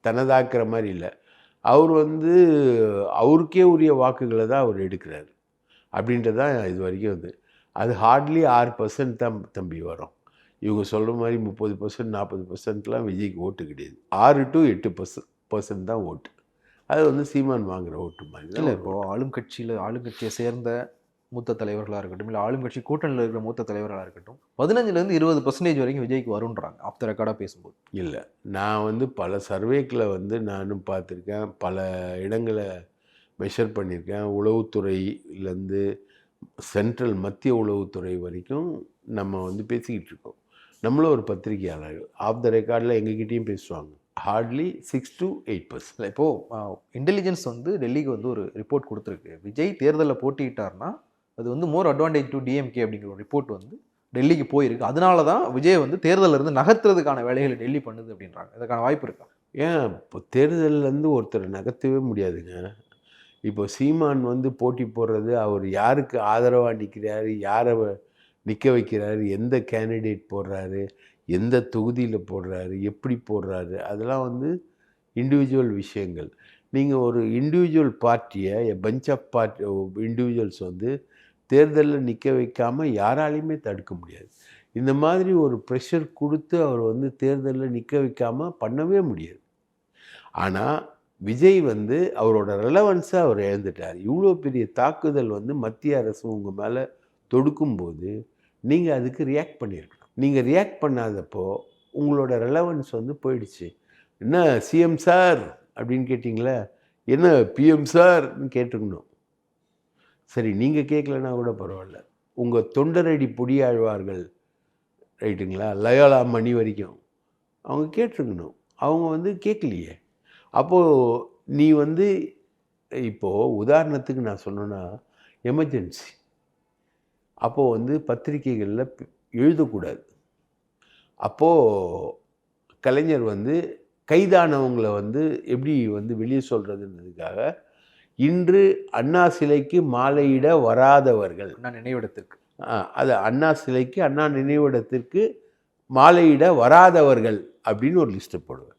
தனதாக்குற மாதிரி இல்லை. அவர் வந்து அவருக்கே உரிய வாக்குகளை தான் அவர் எடுக்கிறார் அப்படின்றது தான் இது வரைக்கும் வந்து. அது ஹார்ட்லி 6% தான் தம்பி வரும். இவங்க சொல்கிற மாதிரி 30% 40%லாம் விஜய்க்கு ஓட்டு கிடையாது. 6 to 8% தான் ஓட்டு. அது வந்து சீமான் வாங்குகிற ஓட்டு மாதிரி தான். இல்லை, இப்போது ஆளுங்கட்சியை சேர்ந்த மூத்த தலைவர்களாக இருக்கட்டும், இல்லை ஆளுங்கட்சி கூட்டணியில் இருக்கிற மூத்த தலைவர்களாக இருக்கட்டும், 15% 20% வரைக்கும் விஜய்க்கு வருன்றாங்க ஆஃப் த ரெக்கார்டாக பேசும்போது. இல்லை, நான் வந்து பல சர்வேக்களை வந்து நானும் பார்த்துருக்கேன், பல இடங்களை மெஷர் பண்ணியிருக்கேன். உளவுத்துறையிலேருந்து சென்ட்ரல் மத்திய உளவுத்துறை வரைக்கும் நம்ம வந்து பேசிக்கிட்டு இருக்கோம். நம்மளும் ஒரு பத்திரிகையாளர்கள் ஆஃப் த ரெக்கார்டில் எங்ககிட்டையும் பேசுவாங்க. Hardly 6 to 8%. இப்போது இன்டெலிஜென்ஸ் வந்து டெல்லிக்கு வந்து ஒரு ரிப்போர்ட் கொடுத்துருக்கு, விஜய் தேர்தலில் போட்டிட்டார்னா அது வந்து மோர் அட்வான்டேஜ் டு டிஎம்கே அப்படிங்கிற ஒரு ரிப்போர்ட் வந்து டெல்லிக்கு போயிருக்கு. அதனால தான் விஜய் வந்து தேர்தலில் இருந்து நகர்த்துறதுக்கான வேலைகளை டெல்லி பண்ணுது அப்படின்றாங்க. இதுக்கான வாய்ப்பு இருக்கா? ஏன் இப்போ தேர்தலேருந்து ஒருத்தர் நகர்த்தவே முடியாதுங்க. இப்போ சீமான் வந்து போட்டி போடுறது, அவர் யாருக்கு ஆதரவாக நிற்கிறாரு, யாரை நிற்க வைக்கிறாரு, எந்த கேண்டிடேட் போடுறாரு, எந்த தொகுதியில் போடுறாரு, எப்படி போடுறாரு, அதெல்லாம் வந்து இண்டிவிஜுவல் விஷயங்கள். நீங்கள் ஒரு இண்டிவிஜுவல் பார்ட்டியை பஞ்ச் ஆஃப் இண்டிவிஜுவல்ஸ் வந்து தேர்தலில் நிற்க வைக்காமல் யாராலையுமே தடுக்க முடியாது. இந்த மாதிரி ஒரு ப்ரெஷர் கொடுத்து அவர் வந்து தேர்தலில் நிற்க வைக்காமல் பண்ணவே முடியாது. ஆனால் விஜய் வந்து அவரோட ரெலவன்ஸை அவர் இழந்துட்டார். இவ்வளோ பெரிய தாக்குதல் வந்து மத்திய அரசு உங்கள் மேலே தொடுக்கும்போது நீங்கள் அதுக்கு ரியாக்ட் பண்ணியிருக்கணும். நீங்கள் ரியாக்ட் பண்ணாதப்போ உங்களோட ரெலவன்ஸ் வந்து போயிடுச்சு. என்ன சிஎம் சார் அப்படின்னு கேட்டிங்களா, என்ன பிஎம் சார்னு கேட்டுக்கணும். சரி, நீங்கள் கேட்கலன்னா கூட பரவாயில்ல, உங்கள் தொண்டரடி பொடியாழ்வார்கள் ரைட்டுங்களா, லயோலா மணி வரைக்கும் அவங்க கேட்டிருக்கணும். அவங்க வந்து கேட்கலையே. அப்போது நீ வந்து இப்போது உதாரணத்துக்கு நான் சொன்னேன்னா எமர்ஜென்சி, அப்போது வந்து பத்திரிகைகளில் எழுதக்கூடாது. அப்போது கலைஞர் வந்து கைதானவங்களை வந்து எப்படி வந்து வெளியே சொல்கிறதுன்றதுக்காக இன்று அண்ணா சிலைக்கு மாலையிட வராதவர்கள், அண்ணா நினைவிடத்திற்கு அது அண்ணா சிலைக்கு அண்ணா நினைவிடத்திற்கு மாலையிட வராதவர்கள் அப்படின்னு ஒரு லிஸ்ட்டை போடுவேன்.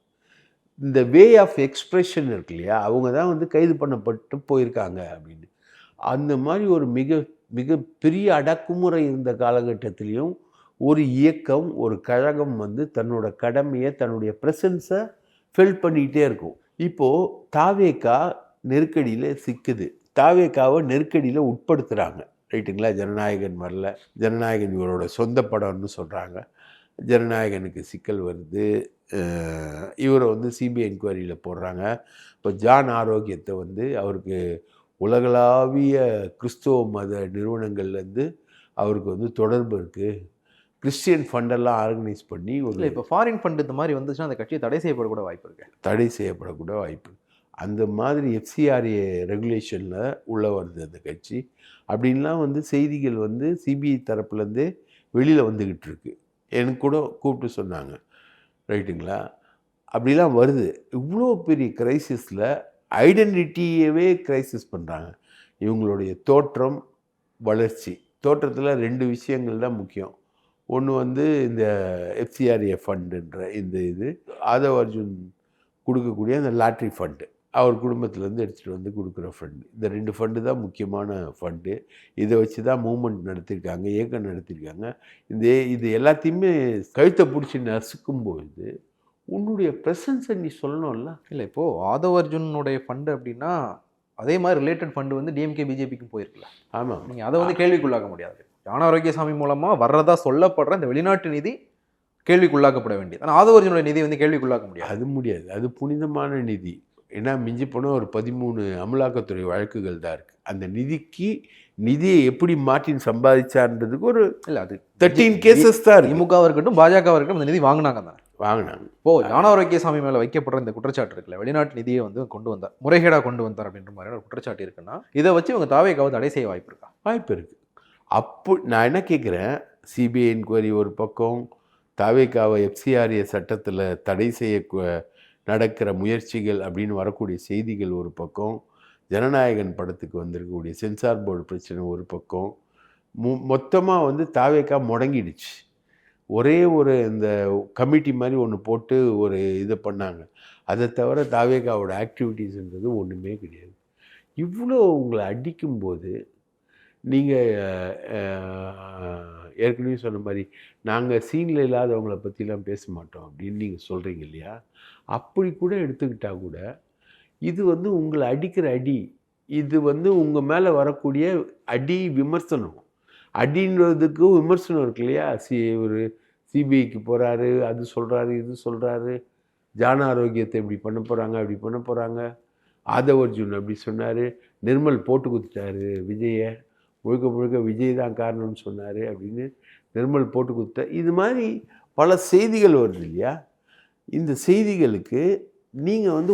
இந்த வே ஆஃப் எக்ஸ்ப்ரெஷன் இருக்கு இல்லையா, அவங்க தான் வந்து கைது பண்ணப்பட்டு போயிருக்காங்க அப்படின்னு. அந்த மாதிரி ஒரு மிக மிக பெரிய அடக்குமுறை இருந்த காலகட்டத்திலையும் ஒரு இயக்கம், ஒரு கழகம் வந்து தன்னோட கடமையை, தன்னுடைய ப்ரெசன்ஸை ஃபெல் பண்ணிகிட்டே இருக்கும். இப்போது தாவேகா நெருக்கடியில் சிக்குது, தாவேகாவை நெருக்கடியில் உட்படுத்துகிறாங்க, ரைட்டுங்களா. ஜனநாயகன் வரல, ஜனநாயகன் இவரோட சொந்த படம்னு சொல்கிறாங்க. ஜனநாயகனுக்கு சிக்கல் வருது, இவரை வந்து சிபிஐ என்கொயரியில் போடுறாங்க. இப்போ ஜான் ஆரோக்கியத்தை வந்து அவருக்கு உலகளாவிய கிறிஸ்துவ மத நிறுவனங்கள்லேருந்து அவருக்கு வந்து தொடர்பு இருக்குது. கிறிஸ்டியன் ஃபண்டெல்லாம் ஆர்கனைஸ் பண்ணி ஒரு இப்போ ஃபாரின் ஃபண்ட் இந்த மாதிரி வந்துச்சுன்னா அந்த கட்சியை தடை செய்யப்படக்கூட வாய்ப்பு இருக்குது. தடை செய்யப்படக்கூட வாய்ப்பு. அந்த மாதிரி எஃப்சிஆர்ஏ ரெகுலேஷனில் உள்ளே வருது அந்த கட்சி அப்படின்லாம் வந்து செய்திகள் வந்து சிபிஐ தரப்புலேருந்தே வெளியில் வந்துக்கிட்டு இருக்கு. எனக்கு கூட கூப்பிட்டு சொன்னாங்க, ரைட்டுங்களா. அப்படிலாம் வருது. இவ்வளோ பெரிய கிரைசிஸில் ஐடென்டிட்டியவே கிரைசிஸ் பண்ணுறாங்க. இவங்களுடைய தோற்றம், வளர்ச்சி. தோற்றத்தில் 2 விஷயங்கள் தான் முக்கியம். ஒன்று வந்து இந்த எஃப்சிஆர்ஏ ஃபண்டுன்ற இந்த இது, ஆதவ் அர்ஜுன் கொடுக்கக்கூடிய அந்த லாட்ரி ஃபண்டு, அவர் குடும்பத்திலேருந்து எடுத்துகிட்டு வந்து கொடுக்குற ஃபண்டு. இந்த 2 ஃபண்டு தான் முக்கியமான ஃபண்டு. இதை வச்சு தான் மூமெண்ட் நடத்தியிருக்காங்க, இயக்கம் நடத்தியிருக்காங்க. இது எல்லாத்தையுமே கழுத்தை பிடிச்சி நசுக்கும்போது உன்னுடைய ப்ரெசன்ஸை நீ சொல்லணும்ல. இல்லை, இப்போது ஆதவ் அர்ஜுனுடைய ஃபண்டு அப்படின்னா அதே மாதிரி ரிலேட்டட் ஃபண்டு வந்து டிஎம்கே பிஜேபிக்கும் போயிருக்கல. ஆமாம், நீங்கள் அதை வந்து கேள்விக்குள்ளாக்க முடியாது. ஜான் ஆரோக்கியசாமி மூலமாக வர்றதா சொல்லப்படுற இந்த வெளிநாட்டு நிதி கேள்விக்குள்ளாக்கப்பட வேண்டியது. ஆனால் ஆதவ் அர்ஜுனுடைய நிதி வந்து கேள்விக்குள்ளாக்க முடியாது. அது முடியாது. அது புனிதமான நிதி. ஏன்னா மிஞ்சி போனால் ஒரு 13 அமலாக்கத்துறை வழக்குகள் தான் இருக்குது. அந்த நிதியை எப்படி மார்ட்டின் சம்பாதிச்சார்ன்றதுக்கு ஒரு இல்லை, அது 13 கேசஸ் தான் இருக்குது. திமுகவாக இருக்கட்டும், பாஜகவாக இருக்கட்டும், அந்த நிதி வாங்கினாங்க தானே. வாங்கினாங்க. இப்போது ஜான் ஆரோக்கியசாமி மேலே வைக்கப்படுற இந்த குற்றச்சாட்டு இருக்குல்ல, வெளிநாட்டு நிதியை வந்து கொண்டு வந்தார், முறைகேடாக கொண்டு வந்தார் அப்படின்ற மாதிரியான ஒரு குற்றச்சாட்டு இருக்குன்னா, இதை வச்சு இவங்க தாவேகாவை தடை செய்ய வாய்ப்பு இருக்கா? வாய்ப்பு இருக்குது. அப்போ நான் என்ன கேட்குறேன், சிபிஐ என்கொயரி ஒரு பக்கம், தாவேகாவை எஃப்சிஆர்ஏ சட்டத்தில் தடை செய்ய நடக்கிற முயற்சிகள் அப்படின்னு வரக்கூடிய செய்திகள் ஒரு பக்கம், ஜனநாயகன் படத்துக்கு வந்திருக்கக்கூடிய சென்சார் போர்டு பிரச்சனை ஒரு பக்கம், மொத்தமாக வந்து தாவேகா முடங்கிடுச்சு. ஒரே ஒரு இந்த கமிட்டி மாதிரி ஒன்று போட்டு ஒரு இதை பண்ணாங்க. அதை தவிர தாவேகாவோட ஆக்டிவிட்டீஸ்ன்றது ஒன்றுமே கிடையாது. இவ்வளோ உங்களை அடிக்கும்போது நீங்கள் ஏற்கனவே சொன்ன மாதிரி நாங்கள் சீனில் இல்லாதவங்களை பற்றிலாம் பேச மாட்டோம் அப்படின்னு நீங்கள் சொல்கிறீங்க இல்லையா, அப்படி கூட எடுத்துக்கிட்டால் கூட இது வந்து உங்களை அடிக்கிற அடி, இது வந்து உங்கள் மேலே வரக்கூடிய அடி விமர்சனம். அடின்றதுக்கு விமர்சனம் இருக்கு இல்லையா. ஒரு சிபிஐக்கு போகிறாரு, அது சொல்கிறாரு, இது சொல்கிறாரு, ஜான ஆரோக்கியத்தை இப்படி பண்ண போகிறாங்க, அப்படி பண்ண போகிறாங்க, ஆதவ் அர்ஜுன் அப்படி சொன்னார், நிர்மல் போட்டு கொடுத்துட்டாரு விஜயை, முழுக்க முழுக்க விஜய் தான் காரணம்னு சொன்னார் அப்படின்னு நிர்மல் போட்டு கொடுத்த, இது மாதிரி பல செய்திகள் வருது இல்லையா. இந்த செய்திகளுக்கு நீங்கள் வந்து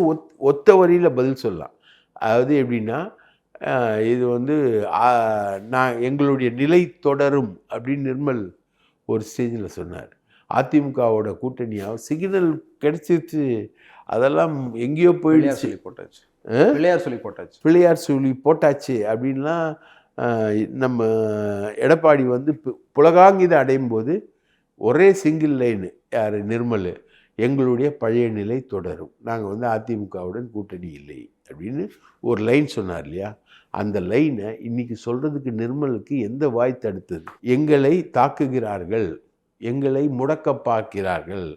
ஒத்த வரியில் பதில் சொல்லலாம். அதாவது எப்படின்னா, இது வந்து நான் எங்களுடைய நிலை தொடரும் அப்படின்னு நிர்மல் ஒரு ஸ்டேஜில் சொன்னார். அதிமுகவோட கூட்டணியாக சிக்னல் கிடைச்சிருச்சு, அதெல்லாம் எங்கேயோ போயிடுச்சு, போட்டாச்சு, பிள்ளையார் சொல்லி போட்டாச்சு அப்படின்லாம் நம்ம எடப்பாடி வந்து புலகாங்கிதை அடையும் போது ஒரே சிங்கிள் லைனு, யார் நிர்மல், எங்களுடைய பழைய நிலை தொடரும், நாங்கள் வந்து அதிமுகவுடன் கூட்டணி இல்லை அப்படின்னு ஒரு லைன் சொன்னார் இல்லையா. அந்த லைனை இன்னைக்கு சொல்கிறதுக்கு நிர்மலுக்கு எந்த வாய் தடுத்தது? எங்களை தாக்குகிறார்கள், எங்களை முடக்க பார்க்கிறார்கள்,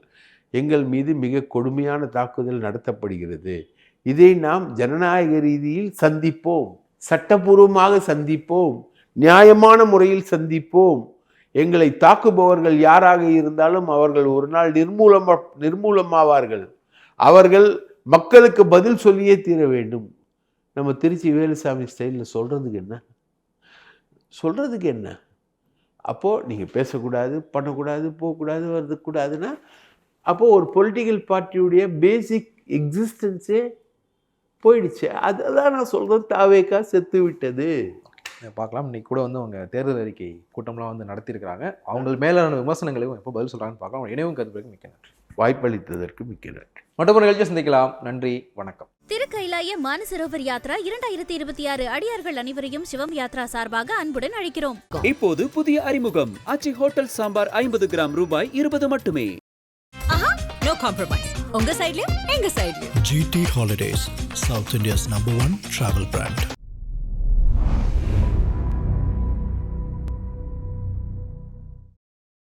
எங்கள் மீது மிக கொடுமையான தாக்குதல் நடத்தப்படுகிறது, இதை நாம் ஜனநாயக ரீதியில் சந்திப்போம், சட்டபூர்வமாக சந்திப்போம், நியாயமான முறையில் சந்திப்போம், எங்களை தாக்குபவர்கள் யாராக இருந்தாலும் அவர்கள் ஒரு நாள் நிர்மூலமாவார்கள், அவர்கள் மக்களுக்கு பதில் சொல்லியே தீர வேண்டும். நம்ம திருச்சி வேலுசாமி ஸ்டைலில் சொல்கிறதுக்கு என்ன? அப்போது நீங்கள் பேசக்கூடாது, பண்ணக்கூடாது, போகக்கூடாது, வரதுக்கூடாதுன்னா அப்போது ஒரு பொலிட்டிக்கல் பார்ட்டியுடைய பேசிக் எக்ஸிஸ்டன்ஸே போயிடுச்சு. அதுதான் நான் சொல்கிறேன், தாவேக்கா செத்து விட்டது. பார்க்கலாம். இன்னைக்கு கூட வந்து அவங்க தேர்தல் அறிக்கை கூட்டம்லாம் வந்து நடத்தியிருக்கிறாங்க. அவங்க மேலான விமர்சனங்களையும் எப்போ பதில் சொல்கிறாங்கன்னு பார்க்கலாம். இணைவும் கருத்துக்கு மிக்க நன்றி. வாய்ப்பளித்ததற்கு மிக்க நன்றி. மற்றொரு நிகழ்ச்சியை சந்திக்கலாம். நன்றி, வணக்கம். திருக்கைலாய மானசரோவர் யாத்ரா 2026 அடியார்கள் அனைவரையும் சிவம் யாத்ரா சார்பாக அன்புடன் அழைக்கிறோம். இப்போது புதிய அறிமுகம் ஆச்சி ஹோட்டல் சாம்பார் 50 கிராம் ரூபாய் 20 மட்டுமே. No compromise. உங்க சைடுலயும் எங்க சைடுலயும். GT Holidays, South India's #1 travel brand.